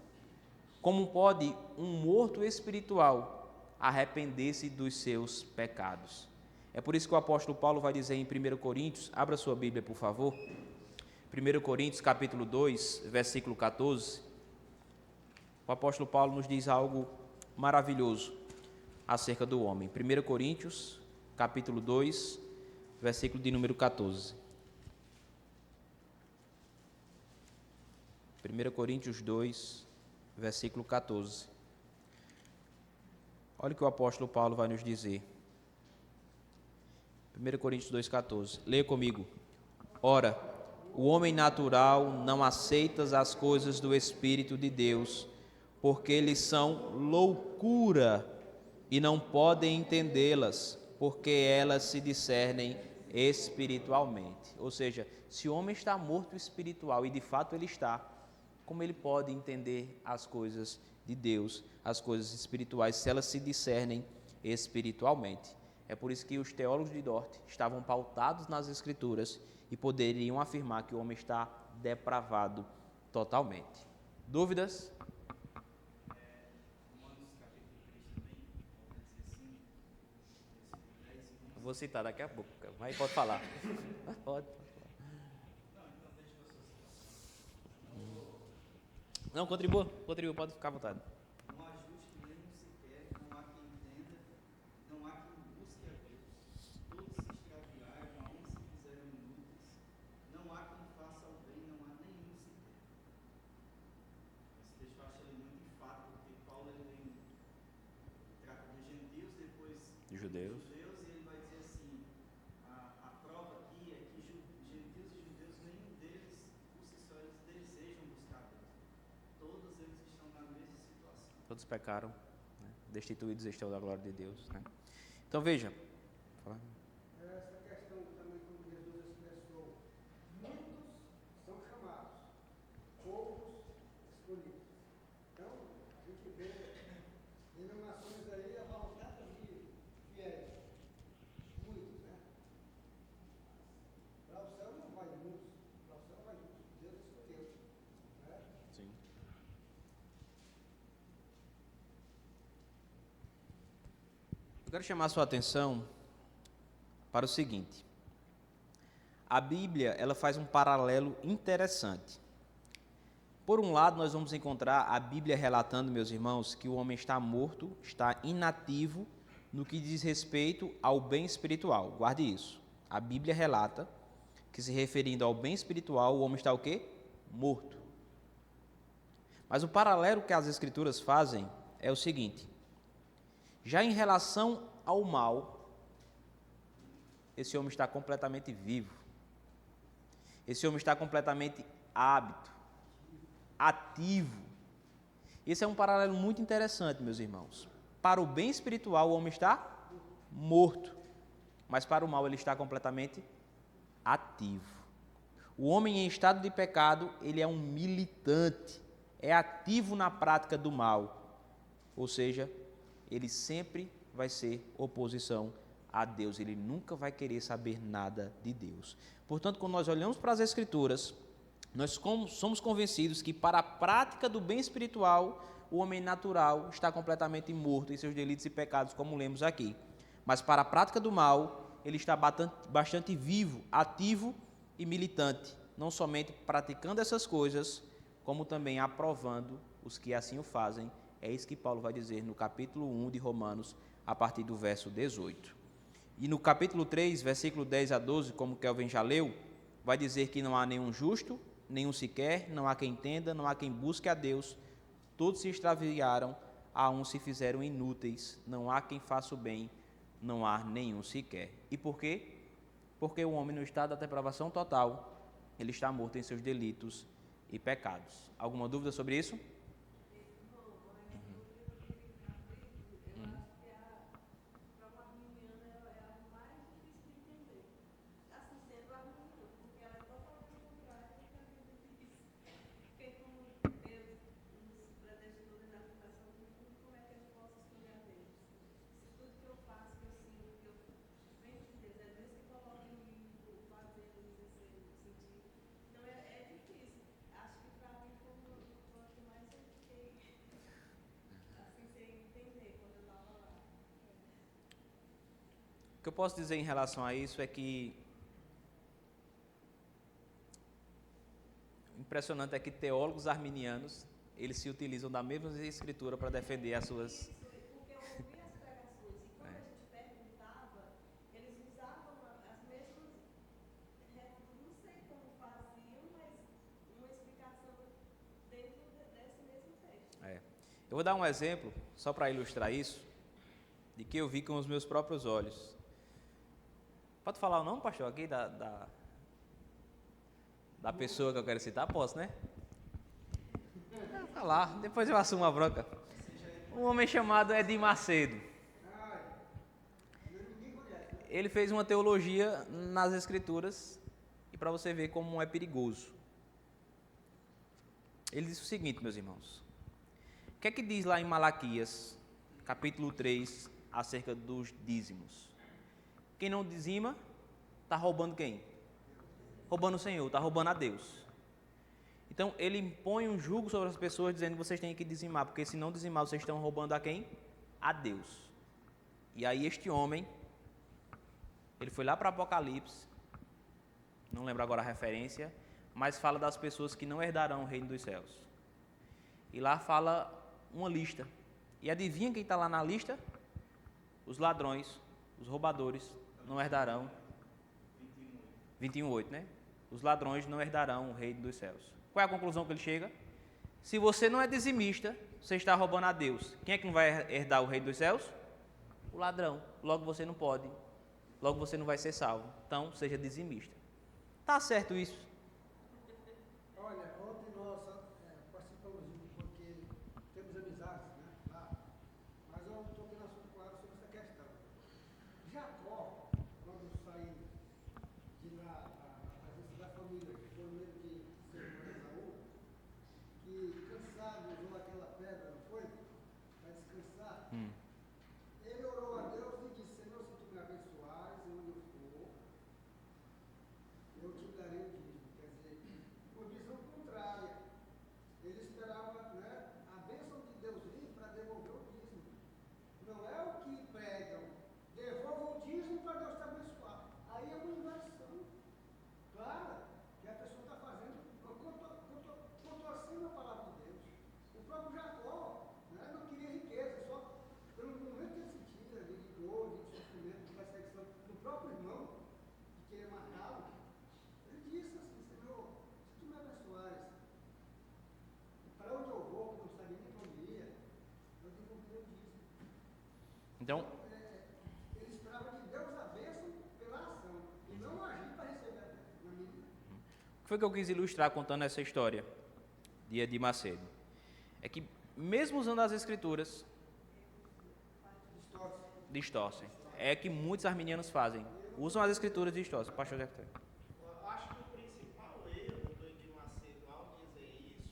Como pode um morto espiritual arrepender-se dos seus pecados? É por isso que o apóstolo Paulo vai dizer em 1 Coríntios, abra sua Bíblia, por favor, 1 Coríntios capítulo 2, versículo 14, o apóstolo Paulo nos diz algo maravilhoso. acerca do homem. 1 Coríntios, capítulo 2, versículo de número 14. 1 Coríntios 2, versículo 14. Olha o que o apóstolo Paulo vai nos dizer. 1 Coríntios 2, 14. Leia comigo. Ora, o homem natural não aceita as coisas do Espírito de Deus, porque eles são loucura e não podem entendê-las, porque elas se discernem espiritualmente. Ou seja, se o homem está morto espiritual, e de fato ele está, como ele pode entender as coisas de Deus, as coisas espirituais, se elas se discernem espiritualmente? É por isso que os teólogos de Dort estavam pautados nas Escrituras e poderiam afirmar que o homem está depravado totalmente. Dúvidas? Eu vou citar daqui a pouco, mas pode falar. Pode. Não, contribua, pode ficar à vontade. Não há justo nenhum sequer, não há quem entenda, não há quem busque a Deus. Todos se extraviaram, a um se fizeram inúteis. Não há quem faça o bem, não há nenhum sequer. Esse texto eu acho ele muito enfático, porque Paulo ele trata dos gentios, depois Judeus. e ele vai dizer assim, a prova aqui é que gentios e judeus, nenhum deles, por si só, eles desejam buscar Deus. Todos eles estão na mesma situação. Todos pecaram, né? Destituídos estão da glória de Deus, né? Então veja. Fala. Essa questão também, como Jesus expressou, muitos são chamados, poucos escolhidos. Então, a gente vê denominações aí abarrotadas de fiéis, muitos, né? Para o céu não vai muitos, para o céu vai muitos, Deus escolheu, né? Sim. Eu quero chamar a sua atenção para o seguinte. A Bíblia, ela faz um paralelo interessante. Por um lado, nós vamos encontrar a Bíblia relatando, meus irmãos, que o homem está morto, está inativo no que diz respeito ao bem espiritual. Guarde isso. A Bíblia relata que, se referindo ao bem espiritual, o homem está o quê? Morto. Mas o paralelo que as Escrituras fazem é o seguinte. Já em relação ao mal, esse homem está completamente vivo. Esse homem está completamente hábito, ativo. Esse é um paralelo muito interessante, meus irmãos. Para o bem espiritual, o homem está morto, mas para o mal ele está completamente ativo. O homem em estado de pecado, ele é um militante, é ativo na prática do mal, ou seja, ele sempre vai ser oposição a Deus, ele nunca vai querer saber nada de Deus. Portanto, quando nós olhamos para as Escrituras, nós somos convencidos que para a prática do bem espiritual, o homem natural está completamente morto em seus delitos e pecados, como lemos aqui. Mas para a prática do mal, ele está bastante vivo, ativo e militante, não somente praticando essas coisas, como também aprovando os que assim o fazem. É isso que Paulo vai dizer no capítulo 1 de Romanos, a partir do verso 18. E no capítulo 3, versículo 10 a 12, como Kelvin já leu, vai dizer que não há nenhum justo, nenhum sequer, não há quem entenda, não há quem busque a Deus, todos se extraviaram, a um se fizeram inúteis, não há quem faça o bem, não há nenhum sequer. E por quê? Porque o homem no estado da depravação total, ele está morto em seus delitos e pecados. Alguma dúvida sobre isso? O que eu posso dizer em relação a isso é que o impressionante é que teólogos arminianos, eles se utilizam da mesma escritura para defender as suas... Eu vou dar um exemplo, só para ilustrar isso, de que eu vi com os meus próprios olhos. Pode falar o nome, pastor, aqui da pessoa que eu quero citar? Posso, né? Vou falar, depois eu assumo a bronca. Um homem chamado Edir Macedo. Ele fez uma teologia nas Escrituras, e para você ver como é perigoso. Ele disse o seguinte, meus irmãos. O que é que diz lá em Malaquias, capítulo 3, acerca dos dízimos? Quem não dizima, está roubando quem? Roubando o Senhor, está roubando a Deus. Então, ele impõe um jugo sobre as pessoas, dizendo que vocês têm que dizimar, porque se não dizimar, vocês estão roubando a quem? A Deus. E aí este homem, ele foi lá para Apocalipse, não lembro agora a referência, mas fala das pessoas que não herdarão o reino dos céus. E lá fala uma lista. E adivinha quem está lá na lista? Os ladrões, os roubadores, não herdarão. 21:8, né? Os ladrões não herdarão o reino dos céus. Qual é a conclusão que ele chega? Se você não é dizimista, você está roubando a Deus. Quem é que não vai herdar o reino dos céus? O ladrão. Logo você não pode. Logo você não vai ser salvo. Então, seja dizimista. Tá certo isso? Olha, ontem nós participamos de um porque temos amizades, né? Lá. Mas eu estou aqui no assunto claro sobre essa questão. Jacó, quando saiu de lá, da família, que foi o meio de seu irmão Esaú, que cansado usou aquela pedra, não foi? Para descansar. Ele orou a Deus e disse: Senhor, se tu me abençoares, onde eu for, eu te darei o dízimo. Quer dizer, condição contrária. Ele esperava, né, a bênção de Deus vir para devolver o dízimo. Não é o que pregam. Devolva o dízimo para Deus te abençoar. Aí é uma inversão. Claro que a pessoa está fazendo, contorcendo a palavra de Deus. O próprio Jacó, né, não queria riqueza, só pelo momento que ele sentia de dor, de sofrimento, de perseguição do próprio irmão, de querer matá-lo. Ele disse assim: Senhor, se tu me abençoares, para onde eu vou, que não sabia nem para onde ia, eu devolverei o dízimo. Então, Ele esperava que Deus a bênção pela ação, e não agir para receber a bênção. Na minha o que foi que eu quis ilustrar contando essa história de Edir Macedo? É que, mesmo usando as Escrituras, distorcem. É que muitos arminianos fazem. Usam as Escrituras e distorcem. Pastor José. Eu acho que o principal erro do Edir Macedo ao dizer isso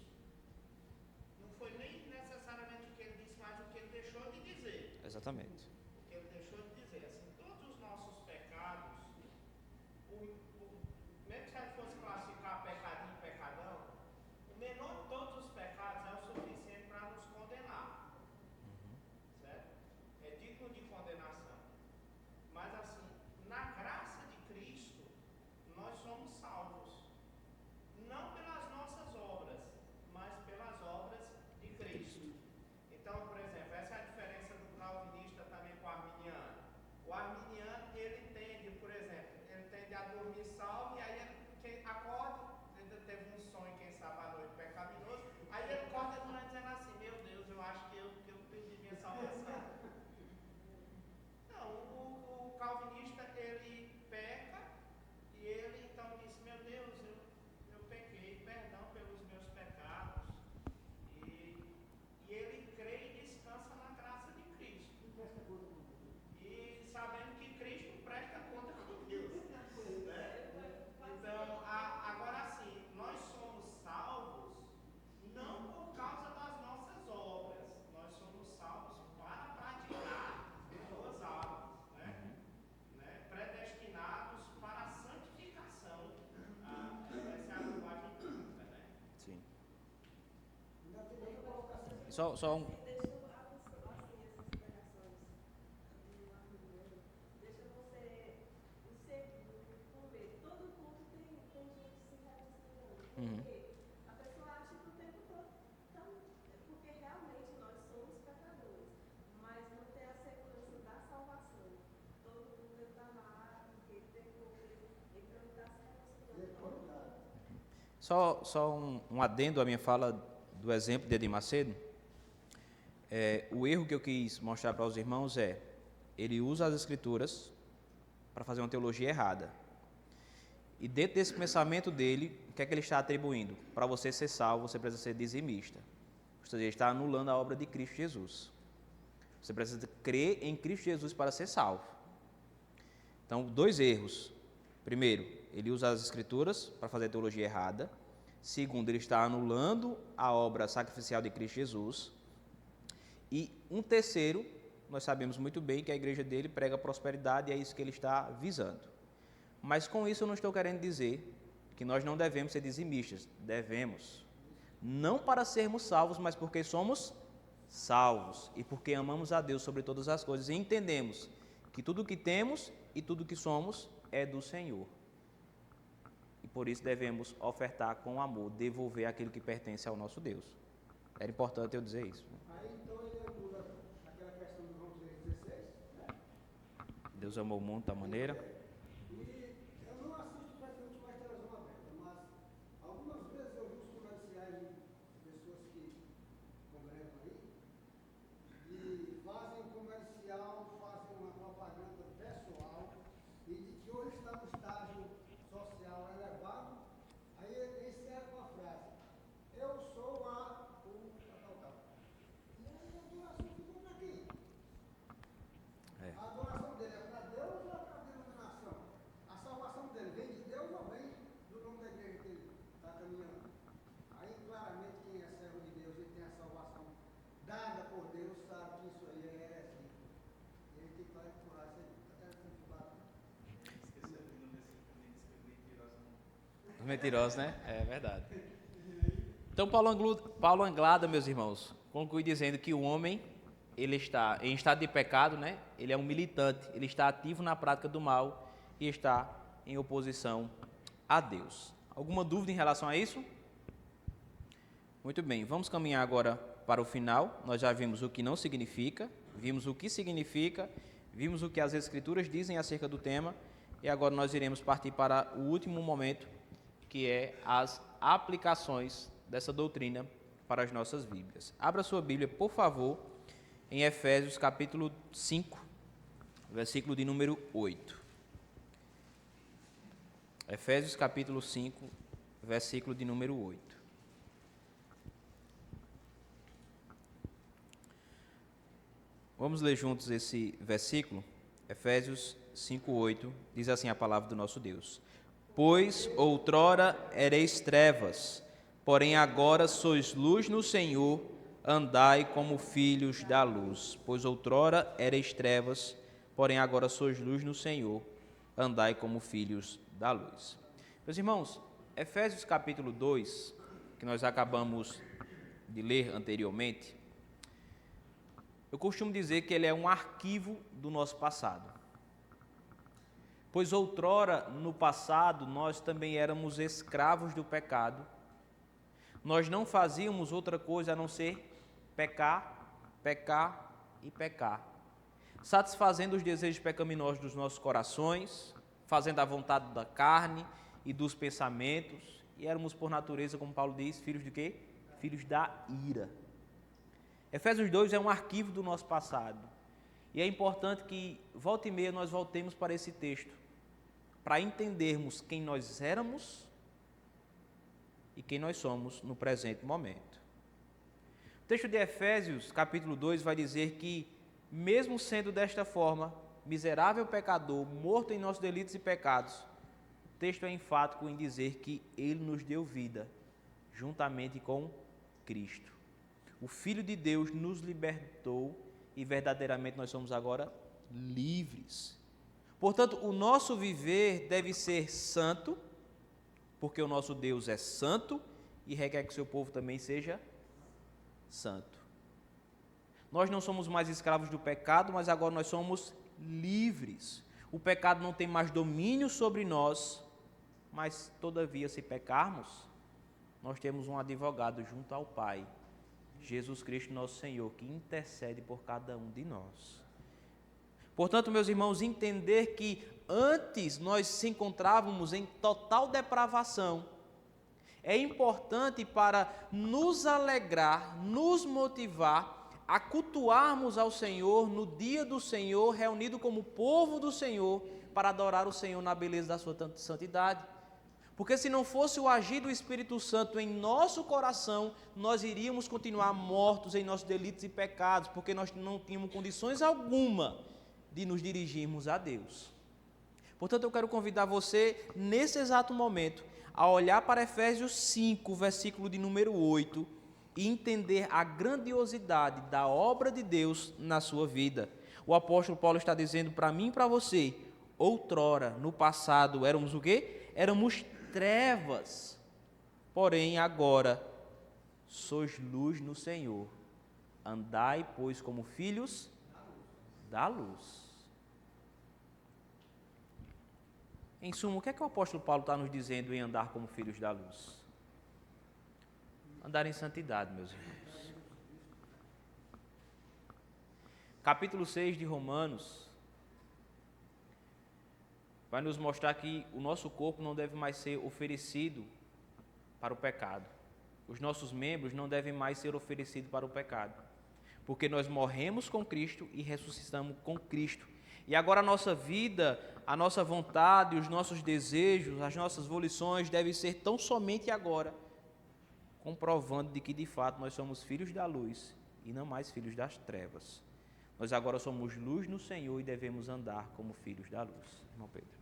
não foi nem necessariamente o que ele disse, mas o que ele deixou de dizer. Exatamente. O que ele deixou de dizer. Assim, todos os nossos pecados, mesmo se a gente fosse classificar pecadinho e pecadão, o menor de todos os pecados é o suficiente para nos condenar. Certo? É digno de condenação. Mas assim, na graça de Cristo, nós somos salvos. Não pelas nossas obras, mas pelas obras de Cristo. Então, por exemplo, essa é a diferença do calvinista também com o arminiano. O arminiano, ele tende, por exemplo, ele tende a dormir salvo, e aí ele acorda, ele teve um sonho, quem sabe à noite pecaminoso, aí ele acorda de manhã dizendo assim: meu Deus, eu acho que eu perdi minha salvação. Não, o calvinista, ele peca e ele então diz: meu Deus, eu pequei, perdão pelos meus pecados. E ele crê e descansa na graça de Cristo. E sabendo que Cristo presta conta com Deus. Né? Então, agora sim, nós somos salvos não por causa das nossas obras, nós somos salvos para praticar boas obras, predestinados para a santificação. Essa é a linguagem bíblica, né? Sim. Ainda tem outra colocação. Só um. Deixa eu assim, essas pregações do arminiano, deixa você o seguro, conver. Todo culto tem gente se relacionando. Porque a pessoa acha que o tempo todo, porque realmente nós somos pecadores, mas não tem a segurança da salvação. Todo mundo está lá, porque ele pecou, então ele está se relacionando. Só um adendo à minha fala do exemplo de Edir Macedo. O erro que eu quis mostrar para os irmãos é, ele usa as Escrituras para fazer uma teologia errada. E dentro desse pensamento dele, o que é que ele está atribuindo? Para você ser salvo, você precisa ser dizimista. Ou seja, ele está anulando a obra de Cristo Jesus. Você precisa crer em Cristo Jesus para ser salvo. Então, 2 erros. Primeiro, ele usa as Escrituras para fazer teologia errada. Segundo, ele está anulando a obra sacrificial de Cristo Jesus. E um terceiro, nós sabemos muito bem que a igreja dele prega prosperidade e é isso que ele está visando. Mas com isso eu não estou querendo dizer que nós não devemos ser dizimistas. Devemos. Não para sermos salvos, mas porque somos salvos e porque amamos a Deus sobre todas as coisas e entendemos que tudo que temos e tudo que somos é do Senhor. E por isso devemos ofertar com amor, devolver aquilo que pertence ao nosso Deus. Era importante eu dizer isso. Aí então ele anula aquela questão do João 3,16, né? Deus amou o mundo da maneira. E eu não assisto praticamente mais televisão aberta, mas algumas vezes eu vi os comerciais de pessoas que congregam aí e fazem um comercial, fazem uma propaganda pessoal e de que hoje está no estágio social elevado, aí ele encerra com a frase: eu sou tal. E aí a adoração ficou para quem? A adoração dele é para Deus ou é para a denominação? A salvação dele vem de Deus ou vem do nome da igreja que ele está caminhando? Aí claramente quem é servo de Deus e tem a salvação dada por Deus sabe que isso aí é heresia. Ele tem que empurrar isso aí. Até confirmado. Esqueceu que no versículo também diz que o mentiroso não. Os mentirosos, né? É verdade. Então, Paulo Anglada, meus irmãos, conclui dizendo que o homem, ele está em estado de pecado, né? Ele é um militante, ele está ativo na prática do mal e está em oposição a Deus. Alguma dúvida em relação a isso? Muito bem, vamos caminhar agora para o final. Nós já vimos o que não significa, vimos o que significa, vimos o que as Escrituras dizem acerca do tema e agora nós iremos partir para o último momento, que é as aplicações dessa doutrina para as nossas Bíblias. Abra sua Bíblia, por favor, em Efésios capítulo 5, versículo de número 8. Efésios capítulo 5, versículo de número 8. Vamos ler juntos esse versículo? Efésios 5, 8, diz assim a palavra do nosso Deus: Pois outrora ereis trevas, porém agora sois luz no Senhor, andai como filhos da luz. Pois outrora ereis trevas, porém agora sois luz no Senhor, andai como filhos da luz. Meus irmãos, Efésios capítulo 2, que nós acabamos de ler anteriormente, eu costumo dizer que ele é um arquivo do nosso passado. Pois outrora, no passado, nós também éramos escravos do pecado. Nós não fazíamos outra coisa a não ser pecar, pecar e pecar, satisfazendo os desejos pecaminosos dos nossos corações, fazendo a vontade da carne e dos pensamentos, e éramos por natureza, como Paulo diz, filhos de quê? Filhos da ira. Efésios 2 é um arquivo do nosso passado, e é importante que, volta e meia, nós voltemos para esse texto, para entendermos quem nós éramos e quem nós somos no presente momento. O texto de Efésios, capítulo 2, vai dizer que, mesmo sendo desta forma, miserável pecador, morto em nossos delitos e pecados, o texto é enfático em dizer que Ele nos deu vida, juntamente com Cristo. O Filho de Deus nos libertou e verdadeiramente nós somos agora livres. Portanto, o nosso viver deve ser santo, porque o nosso Deus é santo e requer que o seu povo também seja santo. Nós não somos mais escravos do pecado, mas agora nós somos livres. O pecado não tem mais domínio sobre nós, mas todavia, se pecarmos, nós temos um advogado junto ao Pai, Jesus Cristo nosso Senhor, que intercede por cada um de nós. Portanto, meus irmãos, entender que antes nós se encontrávamos em total depravação é importante para nos alegrar, nos motivar a cultuarmos ao Senhor no dia do Senhor, reunido como povo do Senhor, para adorar o Senhor na beleza da sua santidade. Porque se não fosse o agir do Espírito Santo em nosso coração, nós iríamos continuar mortos em nossos delitos e pecados, porque nós não tínhamos condições alguma de nos dirigirmos a Deus. Portanto, eu quero convidar você, nesse exato momento, a olhar para Efésios 5, versículo de número 8, e entender a grandiosidade da obra de Deus na sua vida. O apóstolo Paulo está dizendo para mim e para você, outrora, no passado, éramos o quê? Éramos trevas, porém agora sois luz no Senhor. Andai, pois, como filhos da luz. Em suma, o que é que o apóstolo Paulo está nos dizendo em andar como filhos da luz? Andar em santidade, meus irmãos. Capítulo 6 de Romanos vai nos mostrar que o nosso corpo não deve mais ser oferecido para o pecado. Os nossos membros não devem mais ser oferecidos para o pecado, porque nós morremos com Cristo e ressuscitamos com Cristo. E agora a nossa vida, a nossa vontade, os nossos desejos, as nossas volições devem ser tão somente agora, comprovando de que de fato nós somos filhos da luz e não mais filhos das trevas. Nós agora somos luz no Senhor e devemos andar como filhos da luz. Irmão Pedro.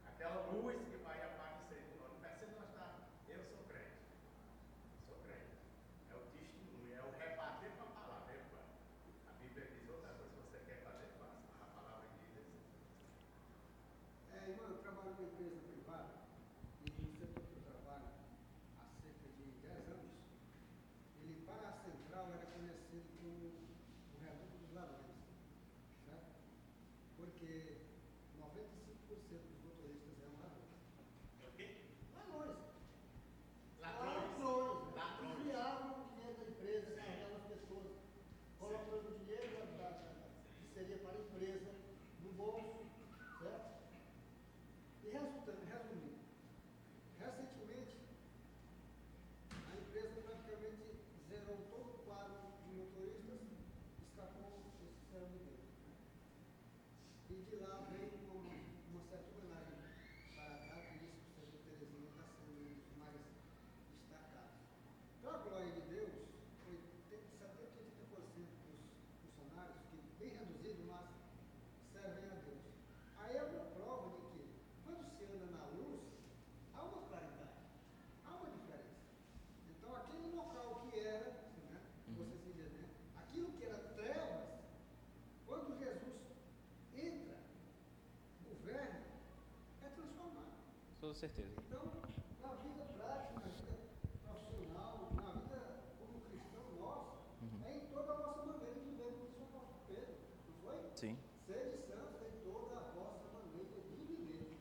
Aquela luz que vai aparecer de nós. Não precisa nós estar. Eu sou crente. Sou crente. É o testemunho, é o rebater com a palavra. A Bíblia diz outra coisa. Se você quer fazer, faça. A palavra diz assim. Irmão, eu trabalho numa empresa privada e no setor que eu trabalho há cerca de 10 anos, ele para a central era conhecido como o reduto dos ladrões, certo? Porque 95% dos motoristas eram ladrões. É o quê? Ladrões. Ladrões. Desviavam o dinheiro da empresa, carregavam as pessoas, colocando o dinheiro que seria para a empresa no bolso, certo? E resumindo, recentemente, a empresa praticamente zerou todo o quadro de motoristas, escapou esse céu de Deus. E de lá veio uma certa homenagem para cá, por isso que o Sr. Terezinha está sendo um dos mais destacados. Para a glória de Deus, 70% dos funcionários, que bem reduzido, mas servem a Deus. Aí é uma prova de que, quando toda certeza. Então, na vida prática, na vida profissional, na vida como cristão nosso, é em toda a nossa maneira de viver, como disse o apóstolo Pedro, não foi? Sim. Sede santos em toda a vossa maneira de viver.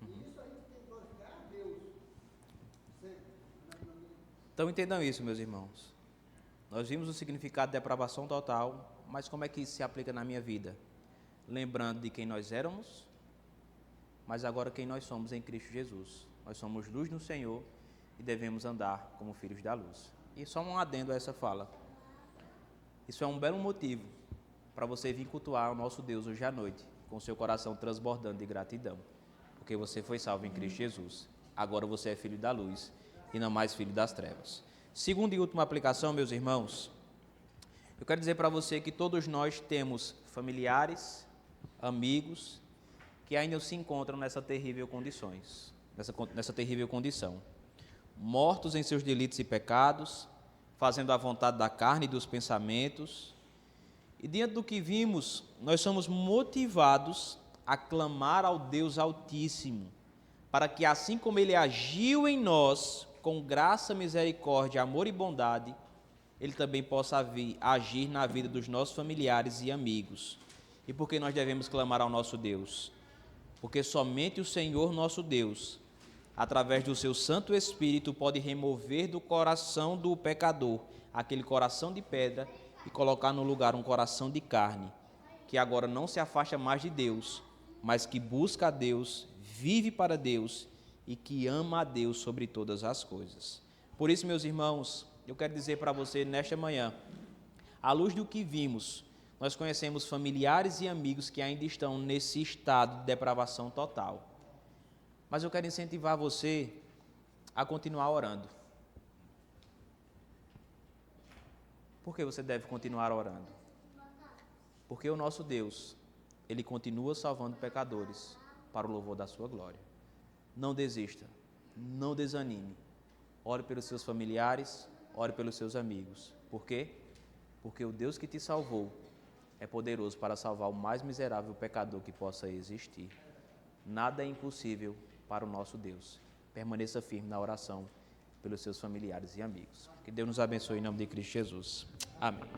E isso a gente tem que glorificar a Deus sempre. Então entendam isso, meus irmãos. Nós vimos o significado de depravação total, mas como é que isso se aplica na minha vida? Lembrando de quem nós éramos, mas agora quem nós somos em Cristo Jesus. Nós somos luz no Senhor e devemos andar como filhos da luz. E só um adendo a essa fala. Isso é um belo motivo para você vir cultuar o nosso Deus hoje à noite, com seu coração transbordando de gratidão, porque você foi salvo em Cristo Jesus. Agora você é filho da luz e não mais filho das trevas. Segunda e última aplicação, meus irmãos, eu quero dizer para você que todos nós temos familiares, amigos, que ainda se encontram nessa terrível condição, mortos em seus delitos e pecados, fazendo a vontade da carne e dos pensamentos. E diante do que vimos, nós somos motivados a clamar ao Deus Altíssimo, para que assim como Ele agiu em nós, com graça, misericórdia, amor e bondade, Ele também possa agir na vida dos nossos familiares e amigos. E por que nós devemos clamar ao nosso Deus? Porque somente o Senhor nosso Deus, através do seu Santo Espírito, pode remover do coração do pecador aquele coração de pedra e colocar no lugar um coração de carne, que agora não se afasta mais de Deus, mas que busca a Deus, vive para Deus e que ama a Deus sobre todas as coisas. Por isso, meus irmãos, eu quero dizer para você nesta manhã, à luz do que vimos, nós conhecemos familiares e amigos que ainda estão nesse estado de depravação total. Mas eu quero incentivar você a continuar orando. Por que você deve continuar orando? Porque o nosso Deus, Ele continua salvando pecadores para o louvor da sua glória. Não desista, não desanime. Ore pelos seus familiares, ore pelos seus amigos. Por quê? Porque o Deus que te salvou é poderoso para salvar o mais miserável pecador que possa existir. Nada é impossível para o nosso Deus. Permaneça firme na oração pelos seus familiares e amigos. Que Deus nos abençoe em nome de Cristo Jesus. Amém.